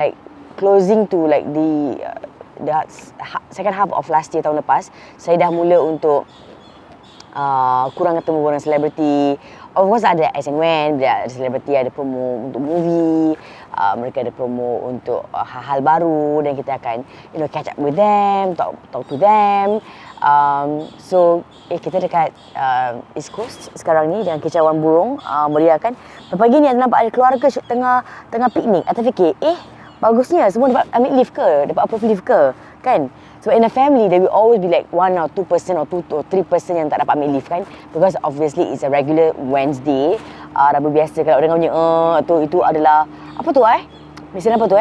like closing to like the second half of last year, tahun lepas, saya dah mula untuk kurang ketemu orang selebriti. Of course ada as and when ada selebriti ada promo untuk movie, mereka ada promo untuk hal-hal baru, dan kita akan catch up with them, talk to them. So kita dekat East Coast sekarang ni dengan kicauan burung meriahkan. Pagi ni ada nampak ada keluarga tengah piknik. Atau fikir bagusnya semua dapat ambil leave ke, dapat approve leave ke, kan? So in a family, there will always be like 1 or 2% or 2 or 3% yang tak dapat ambil leave, kan? Because obviously it's a regular Wednesday. Rabu biasa kalau orang punya itu adalah apa tu Mesin apa tu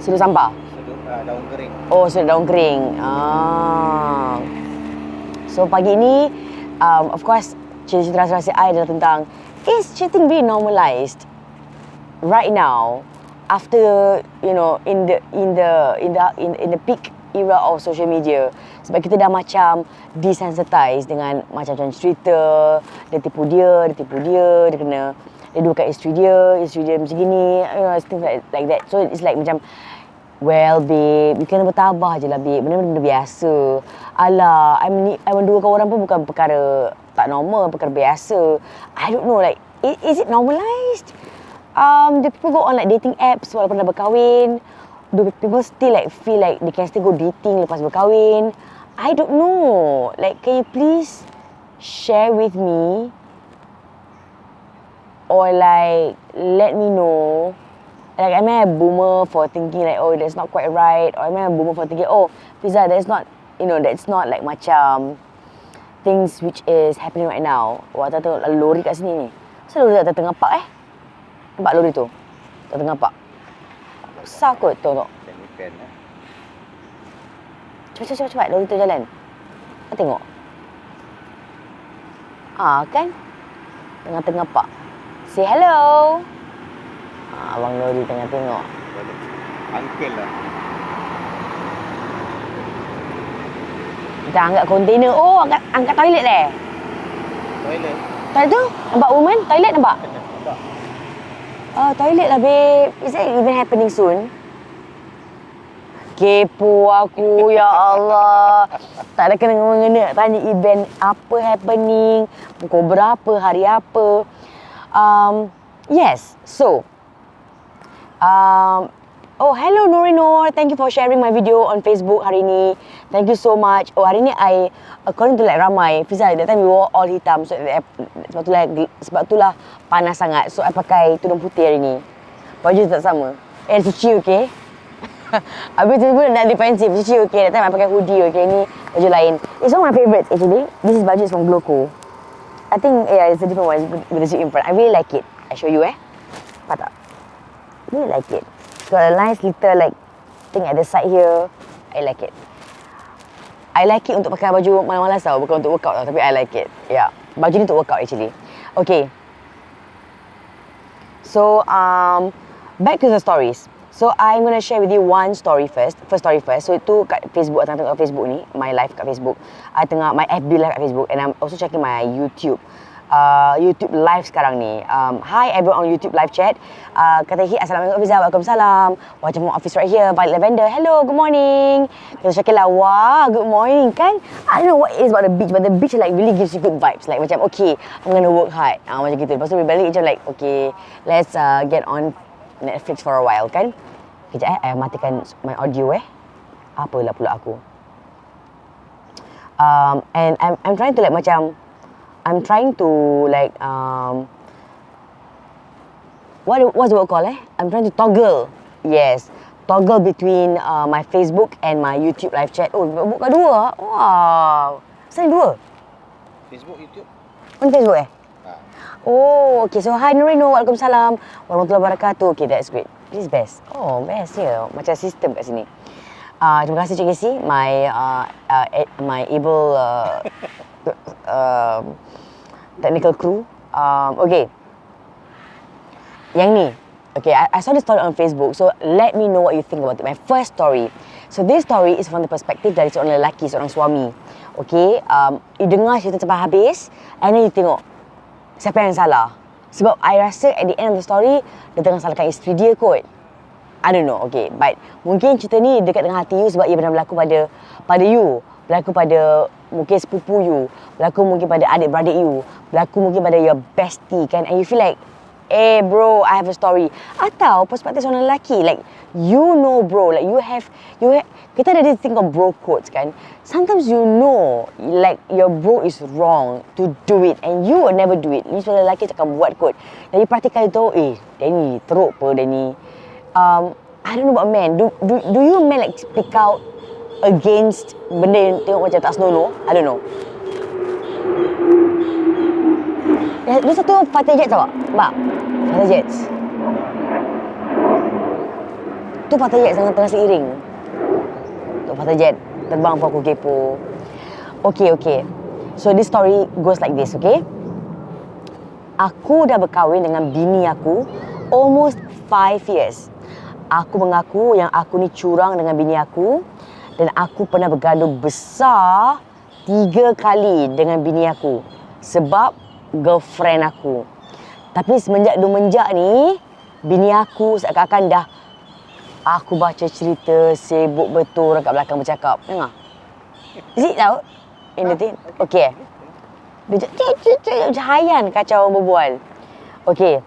Sudut sampah. Sudut daun kering. Oh, sudut daun kering. So pagi ni of course cerita rahsia I adalah tentang, is cheating being normalized right now? After in the peak era of social media, sebab kita dah macam desensitized dengan macam cerita dia tipu dia kena dia dua kat isteri dia macam gini, things like that. So it's like macam, well babe, you kena bertabah je lah babe, benda-benda biasa. Alah, I menduakan orang pun bukan perkara tak normal, perkara biasa. I don't know, like is it normalized? Do people go on like dating apps walaupun dah berkahwin? Do people still like feel like they can still go dating lepas berkahwin? I don't know. Like, can you please share with me, or like let me know? Like, am I a boomer for thinking like, oh, that's not quite right? Or am I a boomer for thinking, oh, Fiza, that's not like macam things which is happening right now. Wah, tak tahu lori kat sini ni. Kenapa lori tak tengah park Nampak lori tu? Tak tengah park. Besar kot tu. Cepat. Lori tu jalan. Kau tengok. Kan? Tengah-tengah park. Say hello. Abang lori tengah tengok. Uncle lah. Kita angkat kontainer. Oh, angkat toilet Toilet? Toilet tu? Nampak woman? Toilet nampak? Nampak. Toilet lah babe. Is that even happening soon? Kepo aku, ya Allah. Tak ada kena-mengena tanya event apa happening, pukul berapa, hari apa. Yes, so oh, hello Norinor. Thank you for sharing my video on Facebook hari ni. Thank you so much. Oh, hari ni according to like ramai, Fiza, that time we wore all hitam. So sebab itulah panas sangat. So I pakai tudung putih hari ni. Baju tak sama. Cuci okay. Habis tu pun nak defensif. Cuci okay. That time I pakai hoodie okay. Ni baju lain. It's one of my favourites actually. This is baju from Gloco. I think it's a different one with the zip in front. I really like it. I show you Nampak tak? Really like it. It's got a nice little like thing at the side here. I like it. I like it untuk pakai baju malas-malas tau. Bukan untuk workout tau. Tapi I like it. Yeah. Baju ni untuk workout actually. Okay. So, back to the stories. So, I'm going to share with you one story first. First story first. So, itu kat Facebook. I tengok kat Facebook ni. My live kat Facebook. I tengok my FB live kat Facebook. And I'm also checking my YouTube. YouTube live sekarang ni. Hi everyone on YouTube live chat. Kata Hit, Assalamualaikum Fiza. Waalaikumsalam. Watching from office right here. Violet Lavender. Hello, good morning. Kita Syakila. Wah, good morning kan. I don't know what it is about the beach, but the beach like really gives you good vibes. Like macam okay, I'm gonna work hard. Macam gitu. Lepas tu balik macam like okay, let's get on Netflix for a while kan. Kejap I matikan my audio Apalah pula aku. And I'm trying to like macam what's the word called I'm trying to toggle. Yes, toggle between my Facebook and my YouTube live chat. Oh, buka dua. Wow. Selain dua. Facebook, YouTube. On Facebook Oh, okay. So hi Nurino, Waalaikumsalam warahmatullahi wabarakatuh. Okay, that's great. This is best. Oh, best ya. Macam sistem kat sini. Terima kasih Cik Casey, my able technical crew. Okay. Yang ni. Okay, I saw this story on Facebook. So, let me know what you think about it. My first story. So, this story is from the perspective dari seorang lelaki, seorang suami. Okay, you dengar cerita sampai habis and then you tengok siapa yang salah. Sebab I rasa at the end of the story, dia tengah salahkan isteri dia kot. I don't know, okay. But mungkin cerita ni dekat dengan hati you sebab ia pernah berlaku pada you. Berlaku pada mungkin sepupu you. Berlaku mungkin pada adik-beradik you. Berlaku mungkin pada your bestie kan. And you feel like, bro, I have a story. Atau perspektif seorang lelaki, like, you know bro, like you have kita ada this thing of bro codes kan. Sometimes you know like your bro is wrong to do it and you will never do it. Ni sebagai lelaki cakap buat kot. Jadi praktikal tu, dia ni teruk apa dia ni. I don't know about men. Do you men like speak out against benda yang tengok macam tak senonoh? I don't know. Dia satu fighter jet tau tak? Mak, fighter jets. Tu fighter jet tengah seiring. Tu fighter jet terbang pun aku kepo. Okay. So this story goes like this, okay? Aku dah berkahwin dengan bini aku almost 5 years. Aku mengaku yang aku ni curang dengan bini aku dan aku pernah bergaduh besar 3 kali dengan bini aku sebab girlfriend aku. Tapi semenjak ni, bini aku seakan-akan dah aku baca cerita sibuk betul kat belakang bercakap. Dengar? Is it out? In the thing? Okay. Dia macam hayan kacau berbual. Okay.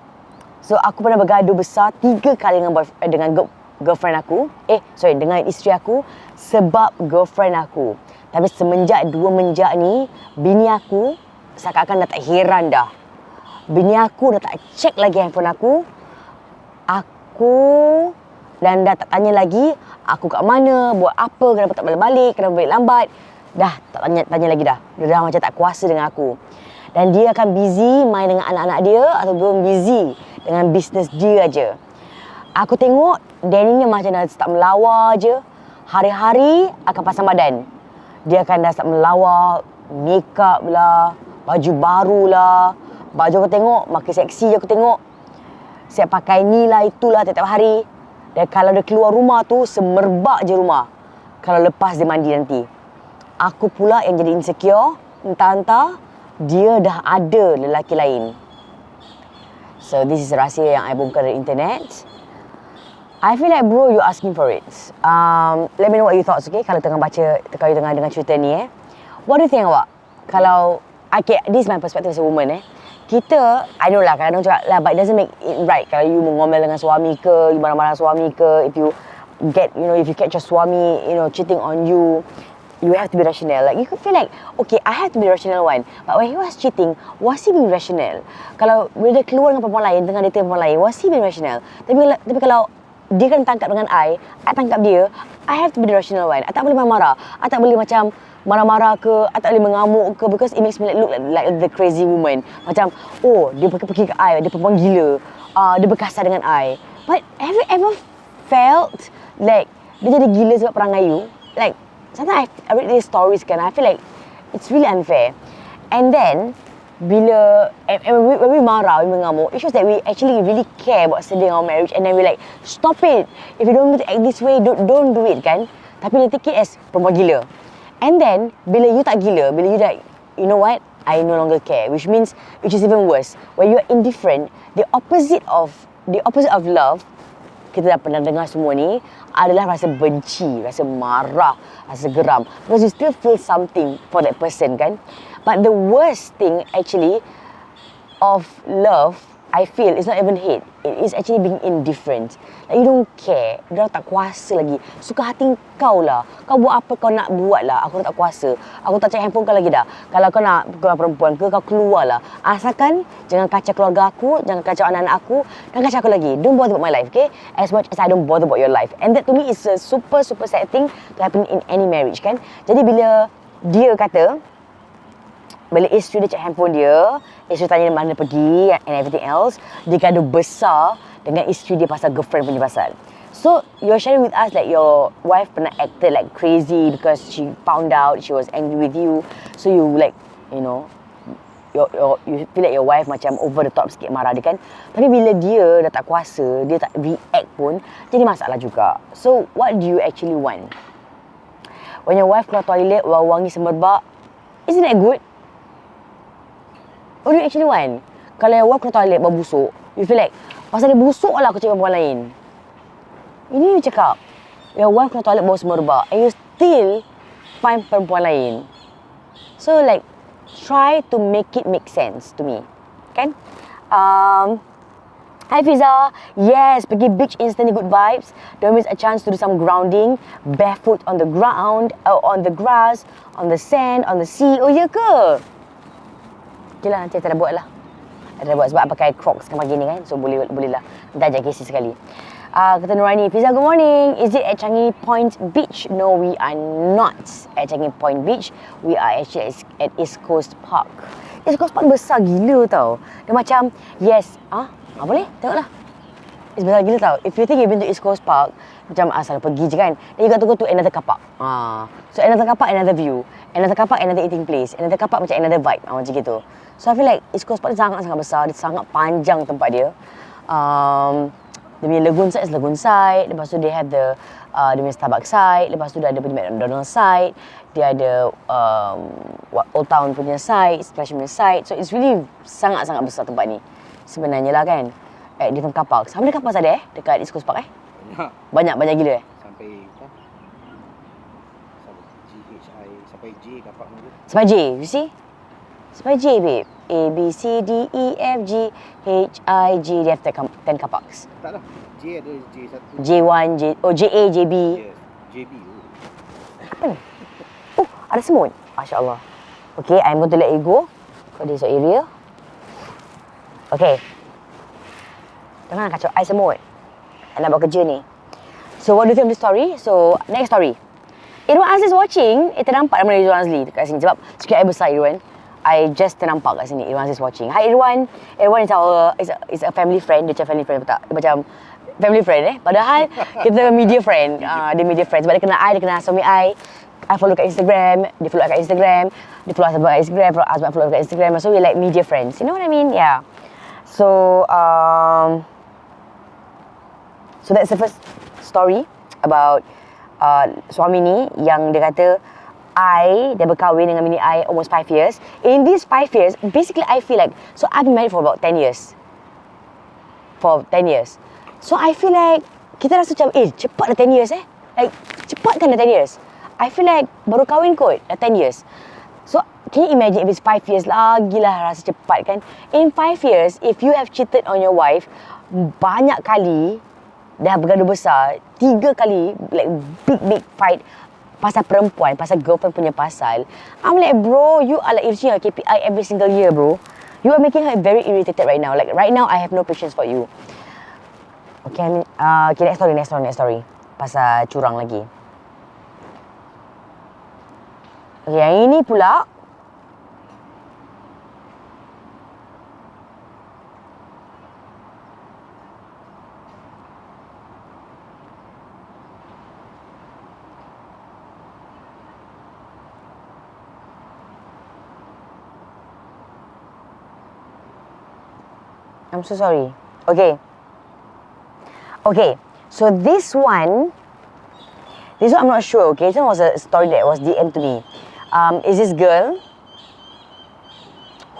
So, aku pernah bergaduh besar 3 kali dengan girlfriend aku. Dengan isteri aku sebab girlfriend aku. Tapi semenjak 2 menjak ni, bini aku seakan-akan dah tak heran dah. Bini aku dah tak check lagi handphone aku. Dan dah tak tanya lagi aku kat mana, buat apa, kenapa tak balik-balik, kenapa balik lambat. Dah tak tanya lagi dah. Dia dah macam tak kuasa dengan aku. Dan dia akan busy main dengan anak-anak dia ataupun busy dengan bisnes dia aja. Aku tengok Danny ni macam dah start melawar je. Hari-hari akan pasang badan. Dia akan dah start melawar, make up lah, baju baru lah. Baju aku tengok, makin seksi je aku tengok. Siap pakai ni lah, itulah tiap-tiap hari. Dan kalau dia keluar rumah tu, semerbak je rumah. Kalau lepas dia mandi nanti. Aku pula yang jadi insecure. Entah-entah, dia dah ada lelaki lain. So, this is rahsia yang I bongkar dari internet. I feel like, bro, you asking for it. Let me know what you thoughts, okay? Kalau tengah baca, kalau tengah dengar cerita ni, What do you think, awak? Kalau, okay, this is my perspective as a woman, Kita, I know lah, kadang-kadang cakap lah, but it doesn't make it right. Kalau you mengomel dengan suami ke, you marah-marah suami ke, if you catch your suami, cheating on you, you have to be rational. Like, you could feel like, okay, I have to be rational one. But when he was cheating, was he being rational? Kalau bila dia keluar dengan perempuan lain, tengah date perempuan lain, was he being rational? Tapi kalau dia kan tangkap dengan I tangkap dia, I have to be the rational one. I tak boleh marah-marah. I tak boleh macam marah-marah ke, I tak boleh mengamuk ke, because it makes me look like the crazy woman. Macam, dia pergi ke I, dia perempuan gila. Dia berkasar dengan I. But have you ever felt like dia jadi gila sebab perangai you? Like, sometimes I read these stories kan, I feel like it's really unfair. And then, when we marah, when we mengamuk, it shows that we actually really care about saving our marriage, and then we like, stop it. If you don't need to act this way, don't do it kan. Tapi dia take it as perempuan gila. And then, bila you tak gila, bila you like, you know what, I no longer care, which is even worse. When you are indifferent, the opposite of love, kita dah pernah dengar semua ni, adalah rasa benci, rasa marah, rasa geram. Because you still feel something for that person kan. But the worst thing actually of love, I feel, is not even hate. It is actually being indifferent. Like, you don't care. Dia tak kuasa lagi. Suka hati kau lah. Kau buat apa kau nak buat lah. Aku dah tak kuasa. Aku tak cek handphone kau lagi dah. Kalau kau nak perempuan ke, kau keluar lah. Asalkan jangan kacau keluarga aku, jangan kacau anak-anak aku, jangan kacau aku lagi. Don't bother about my life, okay? As much as I don't bother about your life. And that to me is a super sad thing to happen in any marriage kan. Jadi bila dia kata, bila isteri dia cek handphone dia, isteri tanya mana pergi and everything else, dia gaduh besar dengan isteri dia pasal girlfriend punya pasal. So, you're sharing with us like your wife pernah acted like crazy because she found out, she was angry with you. So, you like, you feel like your wife macam over the top sikit marah dia kan. Tapi bila dia dah tak kuasa, dia tak react pun, jadi masalah juga. So, what do you actually want? When your wife keluar toilet, wangi semerbak, isn't that good? What do you actually want? kalau your wife kena toilet bau busuk, you feel like, pasal dia busuk lah aku cakap perempuan lain. Ini you cakap, your wife kena toilet bau semerbak and you still find perempuan lain. So like, try to make it make sense to me. Kan? Hi Fiza. Yes, pergi beach instantly good vibes. Don't miss a chance to do some grounding. Barefoot on the ground, on the grass, on the sand, on the sea. Oh ya ke? Okay lah, nanti saya dah buat lah. Saya dah buat sebab pakai Crocs kan pagi ni kan. So boleh lah. Nanti ajak Casey sekali. Kata Nurani, Fiza, good morning. Is it at Changi Point Beach? No, we are not at Changi Point Beach. We are actually at East Coast Park. East Coast Park besar gila tau. Dia macam, yes, boleh? Tengoklah. It's besar gila tau. If you think you've been to East Coast Park, macam asal pergi je kan. Then you got to go to another car park. So another car park, another view. Another car park, another eating place. Another car park macam another vibe. Macam gitu. So I feel like East Coast Park dia sangat-sangat besar. Dia sangat panjang tempat dia. Dia punya lagoon side is lagoon side. Lepas tu dia have the dia punya Starbucks side. Lepas tu dia ada punya McDonald's side. Dia ada Old Town punya side, Splash punya side. So it's really sangat-sangat besar tempat ni. Sebenarnya lah kan. At different car parks. How many car parks ada dekat East Coast Park Banyak gila Sampai sampai J car park ni. Sampai J, you see? Sampai J, babe. A, B, C, D, E, F, G, H, I, G. They have 10 car parks. Tak lah. J ada J1. J1, J, A, JB. Yes, JB. Apa ni? Ada semut. Masya Allah. Okay, I'm going to let you go. For this area. Okay. Jangan kacau I semut. I nak buat kerja ni. So, what do you think of this story? So, next story. Irwan Aziz watching. Ternampak nama Irwan Azli dekat sini. Sebab sikit air besar Irwan. I just ternampak kat sini. Irwan Aziz watching. Hi Irwan. Irwan is a family friend. Dia macam family friend tak? Dia macam family friend Padahal kita media friend. Dia media friend. Sebab dia kenal I, dia kenal suami I. I follow kat Instagram. Dia follow kat Instagram. Dia follow Azman kat Instagram. Azman follow kat Instagram. So we like media friends. You know what I mean? Yeah. So, so that's the first story about suami ni yang dia kata dia berkahwin dengan bini I almost 5 years. In these 5 years, basically I feel like, so I've been married for about 10 years. For 10 years. So I feel like, kita rasa macam, cepat dah 10 years Like, cepat kan dah 10 years. I feel like, baru kahwin kot, dah 10 years. So, can you imagine if it's 5 years, lagilah rasa cepat kan. In 5 years, if you have cheated on your wife, banyak kali, dah bergaduh besar, 3 kali, like big fight, pasal perempuan, pasal girlfriend punya pasal. I'm like, bro, you are like reaching your KPI every single year, bro. You are making her very irritated right now. Like, right now, I have no patience for you. Okay, okay, next story. Pasal curang lagi. Okay, yang ini pula, I'm so sorry. Okay, so this one I'm not sure, okay? This one was a story that was DM to me. Is this girl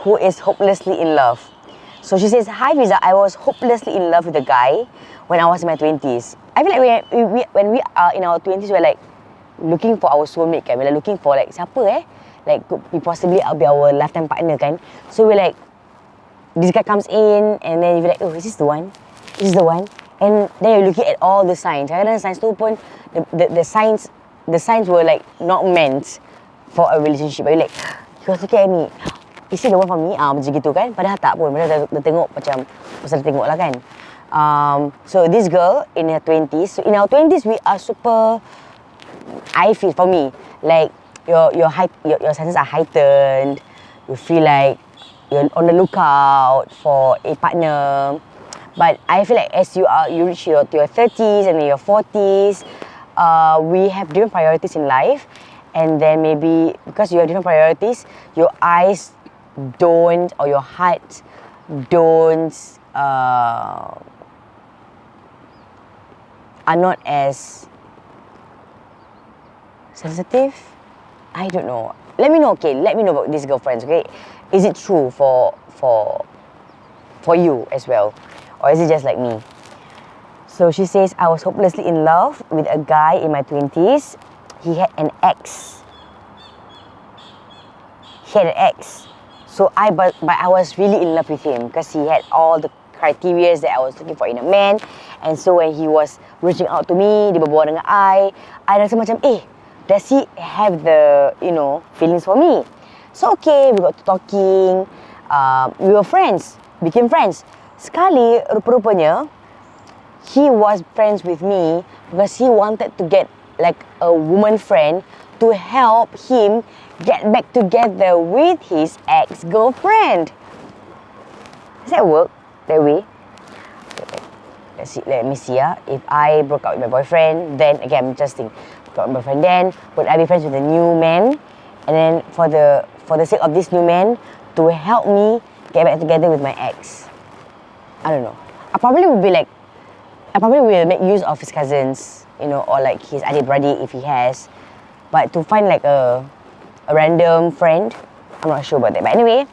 who is hopelessly in love. So she says, hi Fiza, I was hopelessly in love with a guy when I was in my 20s. I feel like when we are in our 20s, we're like looking for our soulmate kan. We're like looking for like, siapa like could be possibly be our lifetime partner kan. So we're like, this guy comes in and then you're like, oh, is this the one? Is this the one? And then you're looking at all the signs. Kadang-kadang signs tu pun, the signs were like not meant for a relationship. But you're like, you was looking at me, is he the one for me? Macam gitu kan. Padahal tak pun. Padahal dah tengok macam, pasal tengok lah kan. So this girl in her 20s. So in our 20s, we are super, I feel, for me, like your senses are heightened. You feel like you're on the lookout for a partner. But I feel like as you reach to your 30s and then your 40s, we have different priorities in life. And then maybe because you have different priorities, your eyes don't, or your heart don't, are not as sensitive. I don't know. Let me know, okay? Let me know about these girlfriends, okay? Is it true for for you as well? Or is it just like me? So she says, I was hopelessly in love with a guy in my 20s. He had an ex. So I was really in love with him because he had all the criteria that I was looking for in a man. And so when he was reaching out to me, dia berbual dengan I rasa macam, does he have the, feelings for me? So okay, we got to talking. We were friends, became friends. Sekali, rupa-rupanya, he was friends with me because he wanted to get like a woman friend to help him get back together with his ex-girlfriend. Does that work that way? Let me see. If I broke up with my boyfriend, then again, I'm just thinking, broke up with my boyfriend, then would I be friends with a new man? And then for the sake of this new man to help me get back together with my ex. I don't know. I probably will make use of his cousins, or like his adik-beradik if he has. But to find like a random friend, I'm not sure about that. But anyway,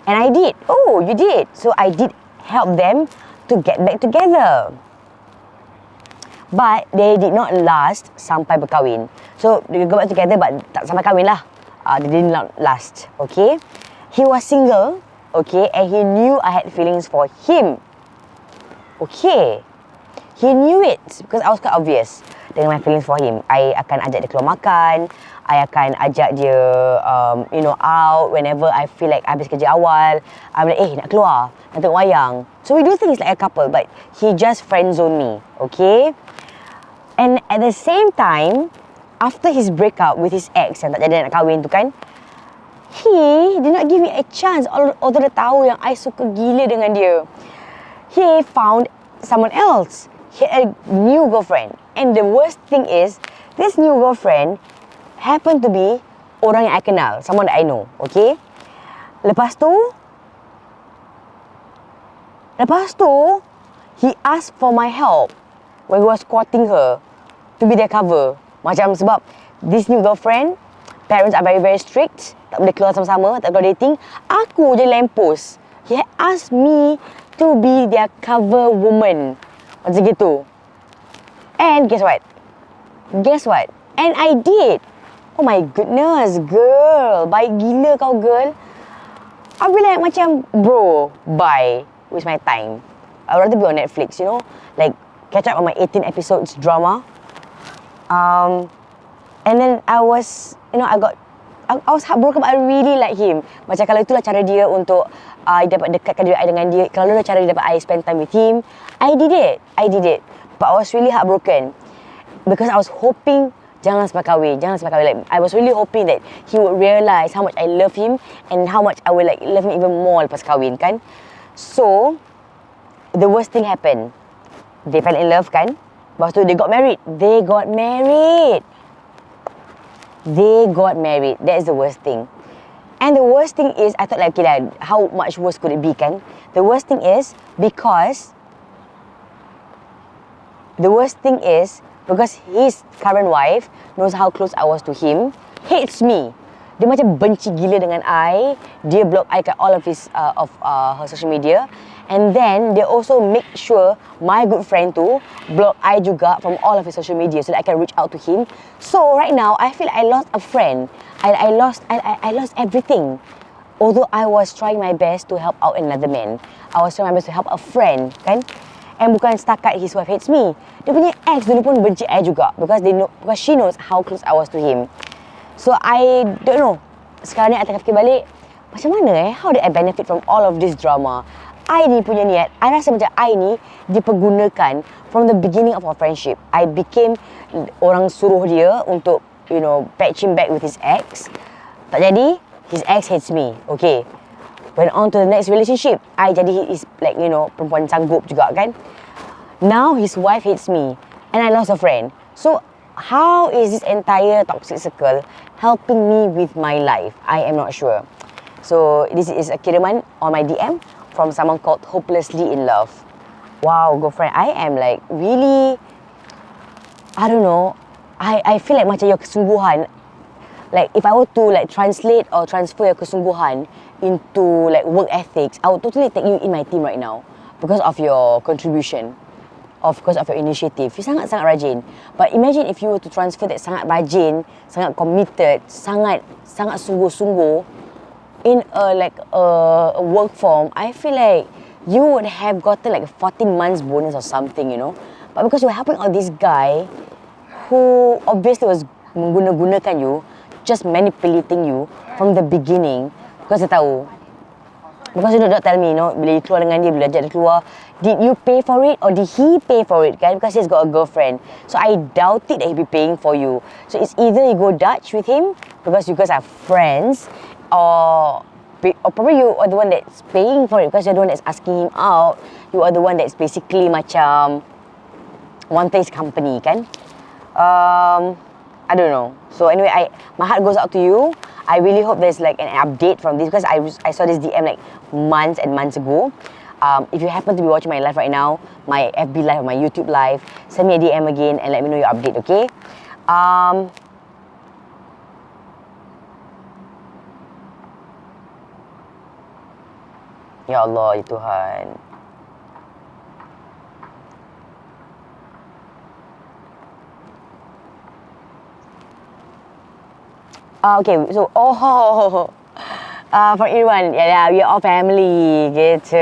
and I did. Oh, you did. So I did help them to get back together. But they did not last sampai berkahwin. So they got back together but tak sampai kahwin lah. They did not last. Okay. He was single. Okay. And he knew I had feelings for him. Okay. He knew it because I was quite obvious dengan my feelings for him. I akan ajak dia keluar makan. I akan ajak dia, out whenever I feel like habis kerja awal. I'm like, nak keluar, nak tengok wayang. So we do things like a couple, but he just friend-zoned me, okay? And at the same time, after his breakup with his ex yang tak jadi nak kahwin tu kan, he did not give me a chance, although dia tahu yang I suka gila dengan dia. He found someone else. He had a new girlfriend. And the worst thing is, this new girlfriend happened to be orang yang I kenal, someone that I know, okay? Lepas tu, he asked for my help when he was courting her to be their cover. Macam sebab this new girlfriend, parents are very, very strict. Tak boleh keluar sama-sama, tak boleh dating. Aku je lampus. He asked me to be their cover woman. Macam gitu. And guess what? And I did. Oh my goodness, girl. Baik gila kau, girl. I'll be like macam, bro, bye. Waste my time. I'd rather be on Netflix, like catch up on my 18 episodes drama. And then I was, I was heartbroken, but I really like him. Macam kalau itulah cara dia untuk dapat dekatkan diri I dengan dia. Kalau itulah cara dia dapat I spend time with him, I did it. But I was really heartbroken because I was hoping jangan sampai kahwin. Like, I was really hoping that he would realise how much I love him and how much I would like love him even more lepas kahwin kan. So the worst thing happened. They fell in love kan. Lepas tu they got married. That is the worst thing. And the worst thing is, I thought like, okay lah, how much worse could it be kan? The worst thing is because his current wife knows how close I was to him, hates me. Dia macam benci gila dengan I. Dia block I kat all of her social media. And then they also make sure my good friend tu block I juga from all of his social media so that I can reach out to him. So right now I feel like I lost a friend. I lost everything. Although I was trying my best to help out another man. I was trying my best to help a friend kan. And bukan setakat his wife hates me. Dia punya ex dulu pun benci I juga because she knows how close I was to him. So I don't know. Sekarang ni I tengah fikir balik, macam mana how did I benefit from all of this drama? I ni punya niat, I rasa macam I ni dipergunakan from the beginning of our friendship. I became orang suruh dia untuk, patch him back with his ex. Tak jadi, his ex hates me. Okay. Went on to the next relationship. I jadi is like, perempuan sanggup juga kan. Now his wife hates me and I lost a friend. So how is this entire toxic circle helping me with my life? I am not sure. So this is a kiriman on my DM from someone called Hopelessly in Love. Wow, girlfriend, I am like really, I don't know. I feel like macam your kesungguhan, like if I were to like translate or transfer your kesungguhan into like work ethics, I would totally take you in my team right now because of your contribution, of course of your initiative. You sangat-sangat rajin. But imagine if you were to transfer that sangat rajin, sangat committed, sangat sungguh-sungguh in a work form. I feel like you would have gotten like a 14 months bonus or something, you know. But because you're helping out this guy who obviously was menggunakan you, just manipulating you from the beginning, because dia tahu. Because you don't tell me, you know, bila you keluar dengan dia, bila ajak dia keluar, did you pay for it or did he pay for it, kan? Because he's got a girlfriend. So I doubt it that he'll be paying for you. So it's either you go Dutch with him because you guys are friends, or probably you are the one that's paying for it because you're the one that's asking him out. You are the one that's basically macam one place company, kan? I don't know. So anyway, my heart goes out to you. I really hope there's like an update from this because I saw this DM like months and months ago. If you happen to be watching my live right now, my FB live or my YouTube live, send me a DM again and let me know your update, okay? Ya Allah, ya Tuhan. Okay, so for everyone, yeah, we are all family, gitu.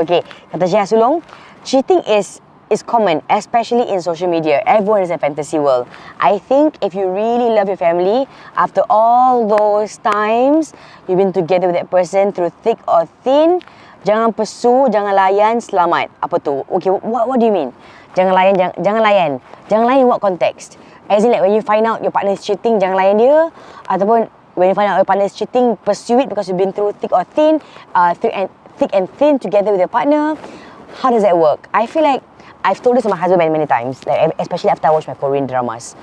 Okay, kata Syah Sulong, cheating is common, especially in social media. Everyone is a fantasy world. I think if you really love your family, after all those times you've been together with that person through thick or thin, jangan pesu, jangan layan, selamat. Apa tu? Okay, what do you mean? Jangan layan, jangan layan. Jangan layan in what context? As in like when you find out your partner is cheating, jangan layan dia. Ataupun when you find out your partner is cheating, pursue it because you've been through thick or thin, thick and thin together with your partner. How does that work? I feel like I've told this to my husband many times, like especially after I watch my Korean dramas.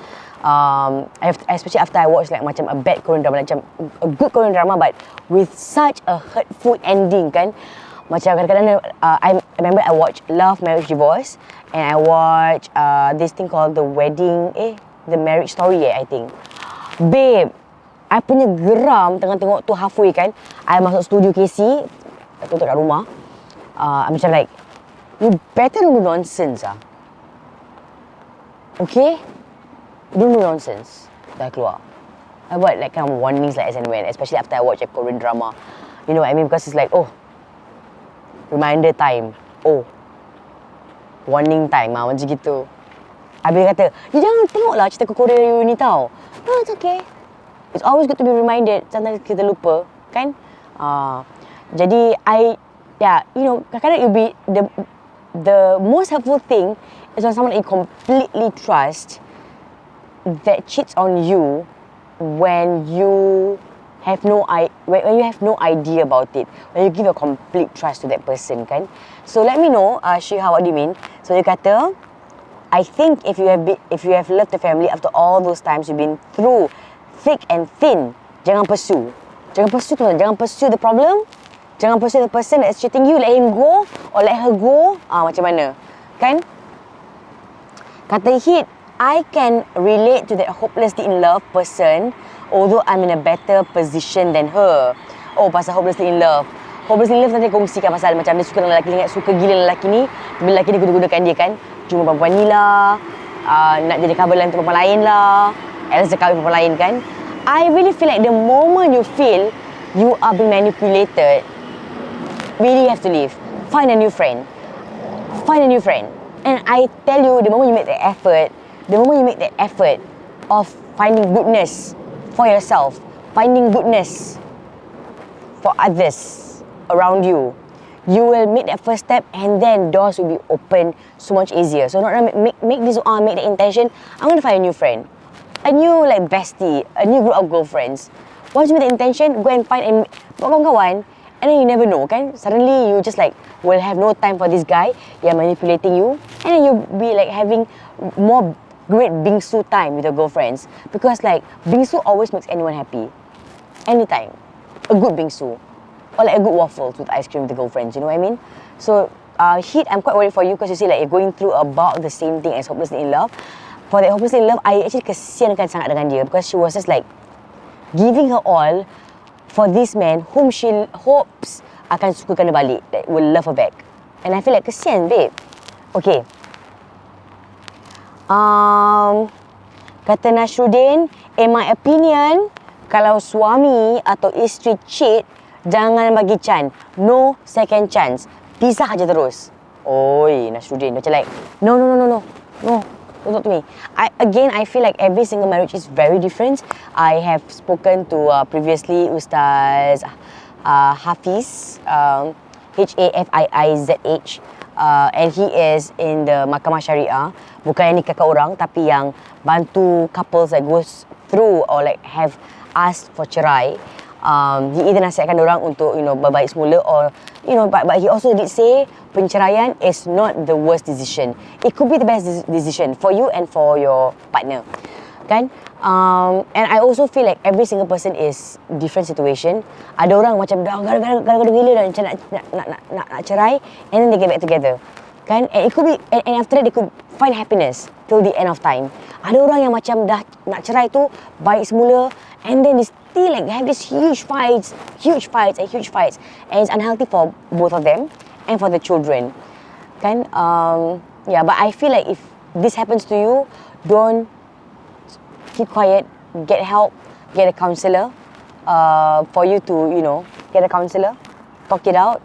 Especially after I watch like macam a bad Korean drama, macam a good Korean drama but with such a hurtful ending, kan? Macam kadang-kadang I remember I watched Love, Marriage, Divorce, and I watch this thing called The Marriage Story, I think. Babe, I punya geram tengah tengok tu halfway, kan. I masuk studio KC, aku kat rumah. I'm macam like, you better don't do nonsense, okay? Don't do nonsense. Dah keluar. I buat like kind of warnings like as and when, especially after I watch a Korean drama. You know what I mean? Because it's like, oh, reminder time. Oh, warning time, macam gitu. Habis dia kata, you jangan tengoklah cerita Korea you ni tau. No, it's okay. It's always good to be reminded. Sometimes kita lupa, kan? Jadi, you know, kadang-kadang you be, the most helpful thing is when someone you completely trust that cheats on you when you have no idea about it, when you give a complete trust to that person, kan? So let me know, Shiha, what do you mean? So you kata, I think if you have loved the family after all those times you've been through thick and thin, jangan pursue. Jangan pursue jangan pursue the problem. Jangan pursue the person that's cheating you. Let him go or let her go. Macam mana? Kan? Kata Hit, I can relate to that hopelessly in love person, although I'm in a better position than her. Oh, pasal hopelessly in love. Hopelessly in love nanti kongsikan pasal macam dia suka dengan lelaki ni, suka gila lelaki ni. Bila lelaki ni guna-gunakan dia, kan. Cuma perempuan ni lah, nak jadi cover line untuk perempuan lain lah, else dia kahwin perempuan lain, kan. I really feel like the moment you feel you are being manipulated, really have to leave. Find a new friend. Find a new friend. And I tell you, the moment you make that effort of finding goodness for yourself, finding goodness for others around you, you will make that first step and then doors will be open so much easier. So not make this make the intention, I'm going to find a new friend, a new like bestie, a new group of girlfriends. Once you make the intention, go and find and buat kawan-kawan, and then you never know, kan? Suddenly you just like will have no time for this guy yang manipulating you, and then you'll be like having more great bingsu time with your girlfriends, because like bingsu always makes anyone happy. Anytime. A good bingsu. Or like a good waffles with ice cream with the girlfriends, you know what I mean? So, Hit, I'm quite worried for you because you see like you're going through about the same thing as Hopelessly in Love. For that Hopelessly in Love, I actually kesiankan sangat dengan dia because she was just like giving her all for this man whom she hopes akan sukakan dia balik, that will love her back. And I feel like kesian babe. Okay. Kata Nasruddin, in my opinion, kalau suami atau isteri cheat, jangan bagi chance. No second chance. Pisah aja terus. Oi, Nasruddin. Macam like, no. No, don't talk to me. I feel like every single marriage is very different. I have spoken to previously Ustaz Hafiz, Hafiizh, and he is in the Mahkamah Syariah. Bukan yang nikah orang, tapi yang bantu couples that goes through or like have asked for cerai. He either nasihatkan orang untuk berbaik semula, or but he also did say penceraian is not the worst decision. It could be the best decision for you and for your partner, kan? And I also feel like every single person is different situation. Ada orang macam dah gara-gara gila dah macam nak cerai, and then they get back together, kan? And it could be, and after that they could find happiness till the end of time. Ada orang yang macam dah nak cerai tu baik semula, and then they still like have this huge fights, and it's unhealthy for both of them and for the children, kan? Yeah, but I feel like if this happens to you, don't keep quiet, get help, get a counsellor, for you to get a counsellor, talk it out,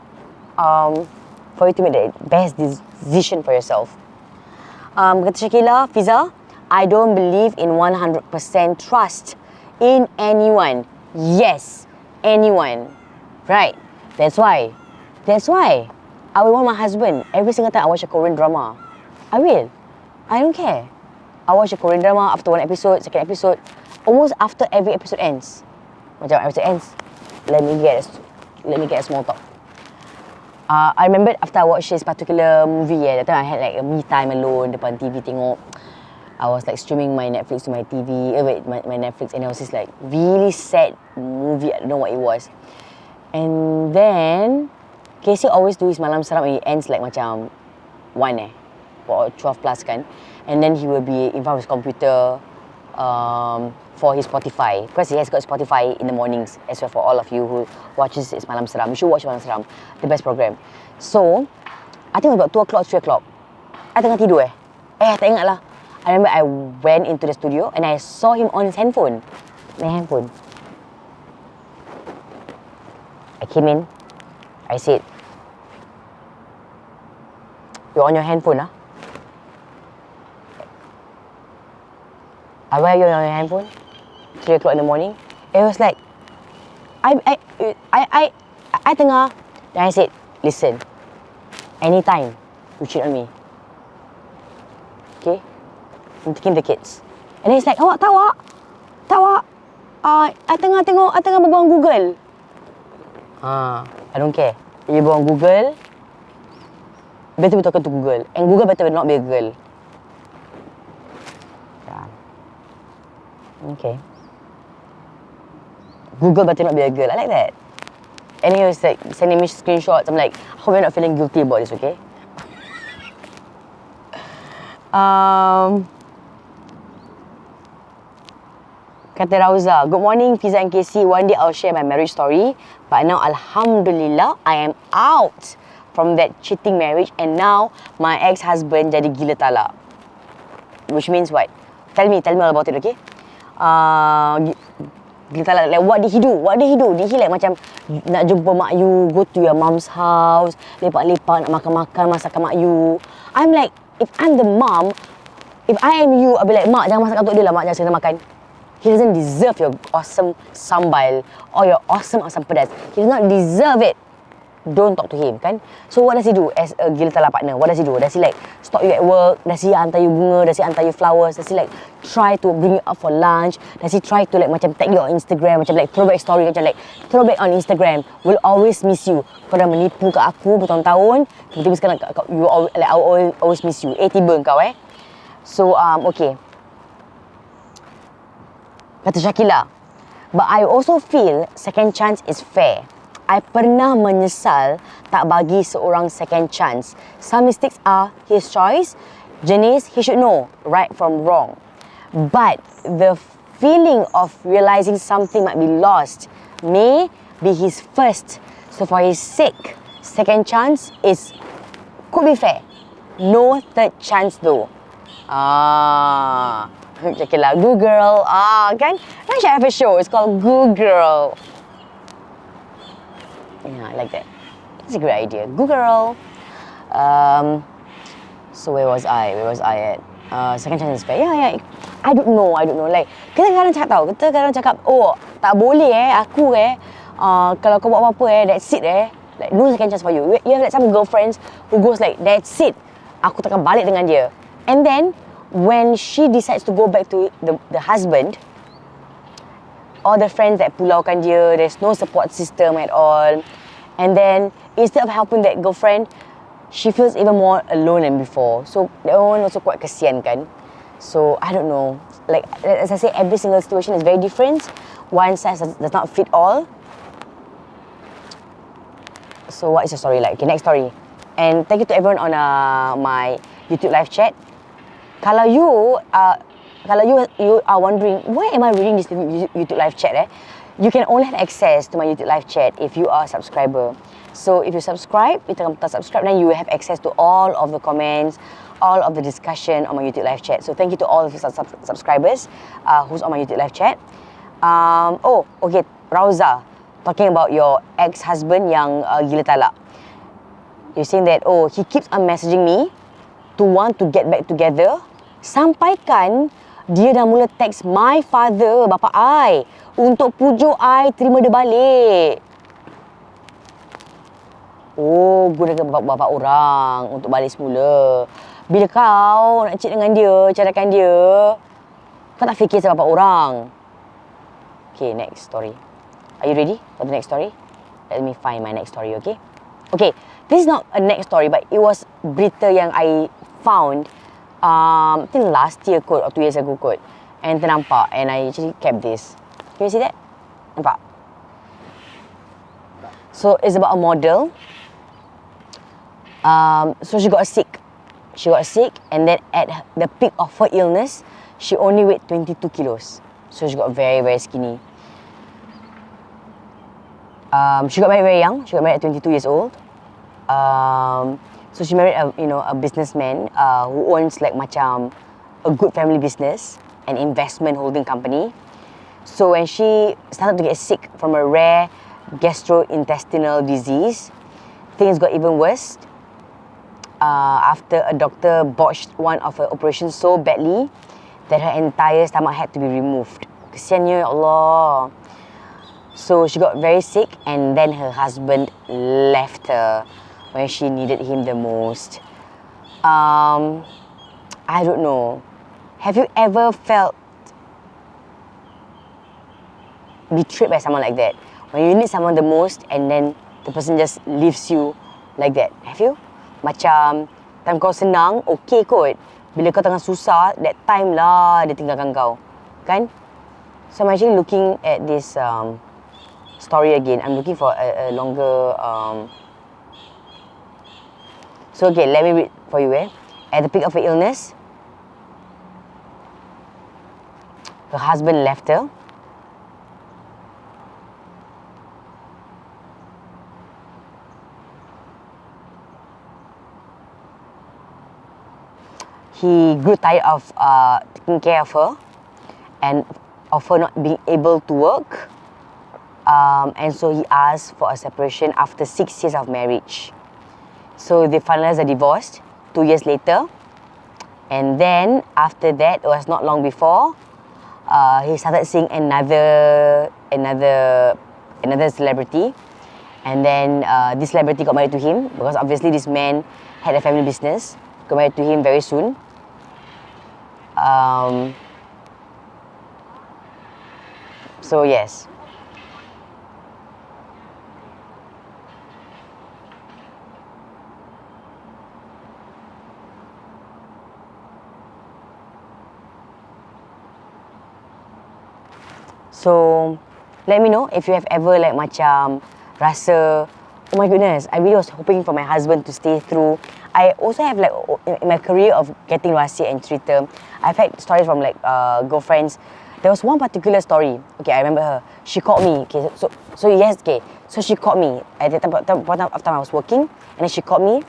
for you to make the best decision for yourself. Kata Shakila, Fiza, I don't believe in 100% trust in anyone. Yes, anyone. Right. That's why I will want my husband every single time I watch a Korean drama. I will. I don't care. I watch a Korean drama after one episode, second episode, almost after every episode ends. Macam episode ends, let me get a small talk. I remember after I watched this particular movie, that time I had like a me time alone depan TV tengok. I was like streaming my Netflix to my TV, my Netflix, and it was this like really sad movie. I don't know what it was. And then Casey always do his malam seram and it ends like macam 1 or 12 plus kan. And then he will be in front of his computer for his Spotify, because he has got Spotify in the mornings as well. For all of you who watches his Malam Seram, you should watch Malam Seram, the best program. So I think about 2 o'clock, 3 o'clock, I tengah tidur tak ingat lah. I remember I went into the studio and I saw him on his handphone. My handphone. I came in, I said, "You're on your handphone, ah?" Why are you on your handphone? 3 o'clock in the morning. It was like, I tengah. Then I said, "Listen, anytime you cheat on me, okay? I'm taking the kids." And then he's like, awak tahu tak? I tengah berbual Google. I don't care. You berbual Google, better be talking to Google. And Google better not be a girl. Yeah. Okay. Google better not be a girl. I like that. And he was like sending me screenshots. I'm like, I hope you're not feeling guilty about this, okay? Kata Rauza, good morning Fiza and Casey. One day I'll share my marriage story, but now Alhamdulillah I am out from that cheating marriage, and now my ex-husband jadi gila talak. Which means what? Tell me all about it, okay? Gila talak, like what did he do? Did he like macam nak jumpa mak you, go to your mom's house, lepak-lepak, nak makan-makan, masakan mak you? I'm like, if I'm the mom, if I am you, I'll be like, mak jangan masak untuk dia lah, mak jangan sekali makan. He doesn't deserve your awesome sambal or your awesome asam pedas. He does not deserve it. Don't talk to him, kan? So what does he do as a gila talak partner? What does he do? Does he like stop you at work? Does he hantar you bunga? Does he hantar you flowers? Does he like try to bring you out for lunch? Does he try to like macam tag you on Instagram, macam like throwback story, macam like throwback on Instagram, will always miss you. Kau dah menipu kat aku bertahun-tahun, tiba-tiba sekarang you like I will always miss you. Tiba kau So okay. Kata Shakila, but I also feel second chance is fair. I pernah menyesal tak bagi seorang second chance. Some mistakes are his choice. Jenis, he should know right from wrong. But the feeling of realizing something might be lost may be his first. So for his sake, second chance could be fair. No third chance though. Okay lah, Good Girl. Kan? I should have a show. It's called Good Girl. Yeah, I like that. It's a great idea. Good Girl. So where was I at? Second chance is fair. Yeah. I don't know. Like, kita kadang cakap, oh, tak boleh aku kalau kau buat apa-apa that's it like no second chance for you. You have like some girlfriends who goes like, that's it, aku takkan balik dengan dia. And then when she decides to go back to the husband, all the friends that pulaukan dia, there's no support system at all. And then instead of helping that girlfriend, she feels even more alone than before. So that one also quite kesian kan. So I don't know. Like as I say, every single situation is very different. One size does not fit all. So what is your story like? Okay, next story. And thank you to everyone on my YouTube live chat. Kalau you are wondering, why am I reading this YouTube live chat? You can only have access to my YouTube live chat if you are a subscriber. So if you subscribe, you tekan button subscribe, then you will have access to all of the comments, all of the discussion on my YouTube live chat. So thank you to all of you subscribers who's on my YouTube live chat. Okay, Rauza, talking about your ex-husband yang gila talak. You're saying that, he keeps on messaging me to want to get back together. Sampaikan dia dah mula text my father, bapa I, untuk pujuk I terima dia balik. Gunakan bapa orang untuk balik semula. Bila kau nak cheat dengan dia, carakan dia, kau tak fikir pasal bapa orang. Okay, next story. Are you ready for the next story? Let me find my next story, okay? Okay, this is not a next story, but it was berita yang I found I think last year kot or 2 years ago kot, and ternampak, and I actually kept this. Can you see that? Nampak? So it's about a model. So she got sick, and then at the peak of her illness, she only weighed 22 kilos. So she got very, very skinny. She got married very young. She got married at 22 years old. So she married a businessman who owns like macam a good family business, an investment holding company. So when she started to get sick from a rare gastrointestinal disease, things got even worse. After a doctor botched one of her operations so badly that her entire stomach had to be removed. Kesiannya, ya Allah. So she got very sick, and then her husband left her when she needed him the most. I don't know. Have you ever felt betrayed by someone like that? When you need someone the most, and then the person just leaves you like that. Have you? Macam time kau senang, okay kot. Bila kau tengah susah, that time lah dia tinggalkan kau. Kan? So I'm actually looking at this story again. I'm looking for a longer... So okay, let me read for you. At the peak of her illness, her husband left her. He grew tired of taking care of her and of her not being able to work. And so he asked for a separation after 6 years of marriage. So they finalized a divorce 2 years later. And then after that, it was not long before, he started seeing another celebrity. And then this celebrity got married to him because obviously this man had a family business. Got married to him very soon. So yes. So let me know if you have ever like macam rasa, oh my goodness, I really was hoping for my husband to stay through. I also have like in my career of getting rahsia and cerita, I've had stories from like girlfriends there was one particular story. Okay, I remember her. She called me. Okay, so yes, okay. So she called me at the time of time I was working, and then she called me,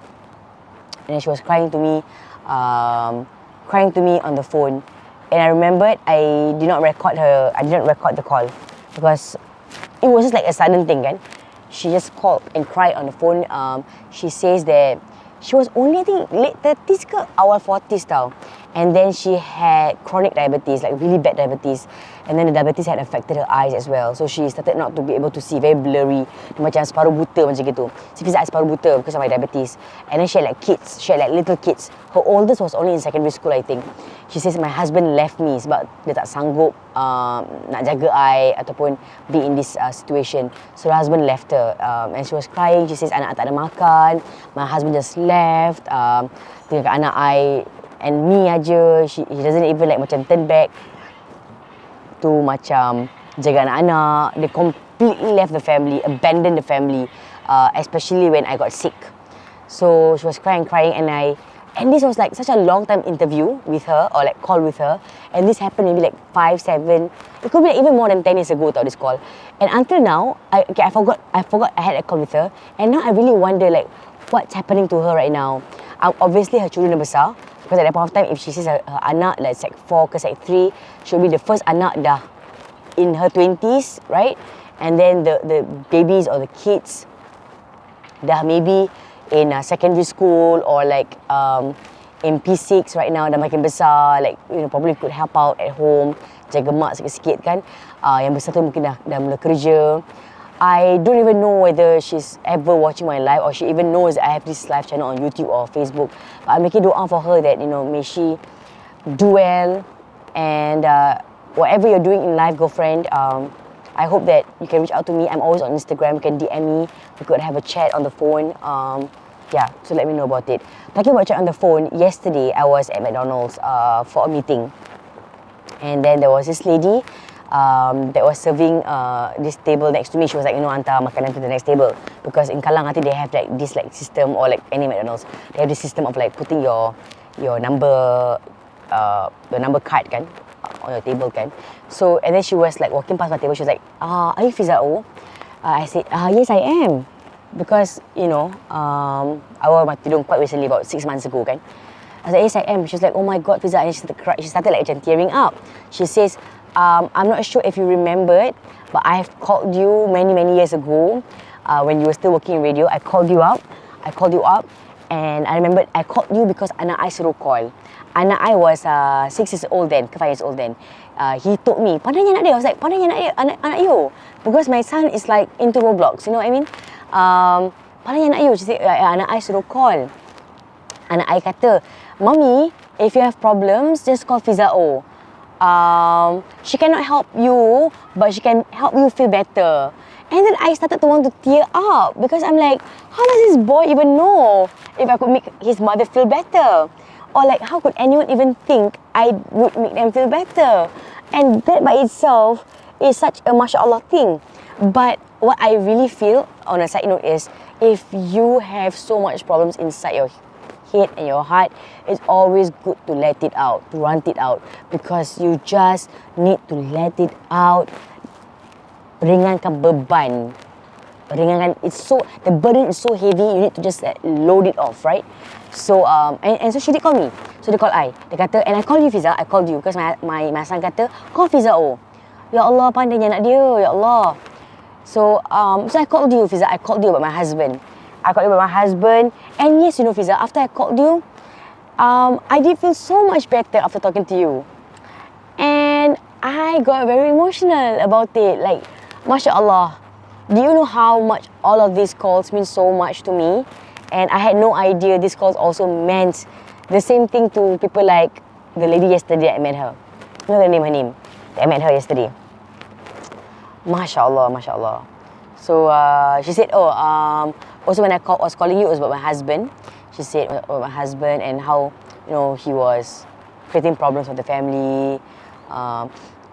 and then she was crying to me on the phone. And I remembered I did not record the call because it was just like a sudden thing, kan? She just called and cried on the phone. She says that she was only, I think, late 30s ke awal 40s tau. And then she had chronic diabetes, like really bad diabetes. And then the diabetes had affected her eyes as well. So she started not to be able to see, very blurry. Macam separuh buta macam gitu. She feels like separuh buta because of my diabetes. And then she had like kids, she had like little kids. Her oldest was only in secondary school, I think. She says, my husband left me sebab dia tak sanggup nak jaga I ataupun be in this situation. So the husband left her and she was crying. She says, anak tak ada makan. My husband just left. Tinggalkan anak I and me aja. He doesn't even like macam turn back to macam jaga anak-anak. They completely left the family, abandoned the family, especially when I got sick. So she was crying, and this was like such a long time interview with her, or like call with her, and this happened maybe like 5, 7, it could be like even more than 10 years ago tau, this call. And until now, I forgot I had a call with her, and now I really wonder like what's happening to her right now. Obviously her children dah besar, because at that point of time, if she sees her anak like sec 4 ke sec 3, she'll be the first anak dah in her 20s, right? And then the babies or the kids dah maybe in secondary school or like in P6 right now, dah makin besar, like probably could help out at home, jaga mak sikit-sikit kan. Yang besar tu mungkin dah mula kerja. I don't even know whether she's ever watching my live or she even knows that I have this live channel on YouTube or Facebook. But I'm making dua for her that may she do well, and whatever you're doing in life, girlfriend, I hope that you can reach out to me. I'm always on Instagram. You can DM me. We could have a chat on the phone. Yeah, so let me know about it. Talking about chat on the phone, yesterday I was at McDonald's for a meeting, and then there was this lady that was serving this table next to me. She was like, hantar makanan to the next table, because in Kallang, I think they have like this like system, or like any McDonald's, they have this system of like putting your number card kan on your table kan. So and then she was like walking past my table. She was like, are you Fiza? I said, yes I am, because I wore my tudung quite recently, about 6 months ago kan. I said, yes I am. She was like, oh my god Fiza, and she started like tearing up. She says, I'm not sure if you remembered, but I have called you many years ago when you were still working in radio. I called you up, and I remembered I called you because anak I suruh call. Anak I was 6 years old then, 5 years old then. He told me, pandainya anak dia. I was like, pandainya anak you, because my son is like into Roblox, you know what I mean? Pandainya anak you. She said, anak I suruh call. Anak I kata, Mommy, if you have problems, just call Fiza. She cannot help you, but she can help you feel better. And then I started to want to tear up, because I'm like, how does this boy even know if I could make his mother feel better? Or like, how could anyone even think I would make them feel better? And that by itself is such a mashallah thing. But what I really feel, on a side note, is if you have so much problems inside your head and your heart, it's always good to let it out, to rant it out, because you just need to let it out. Ringankan beban. The burden is so heavy, you need to just load it off, right? So and so she did call me. So dia call I. Dia kata, and I called you Fiza, I called you because my son kata, call Fiza. Ya Allah, pandainya anak dia, ya Allah. So I called you Fiza, I called you about my husband. And yes, Fiza, after I called you, I did feel so much better after talking to you. And I got very emotional about it. Like, mashallah. Do you know how much all of these calls mean so much to me? And I had no idea these calls also meant the same thing to people like the lady yesterday I met her. You know her name? I met her yesterday. Mashallah. So she said, also when I was calling you, it was about my husband. She said about my husband and how, he was creating problems for the family.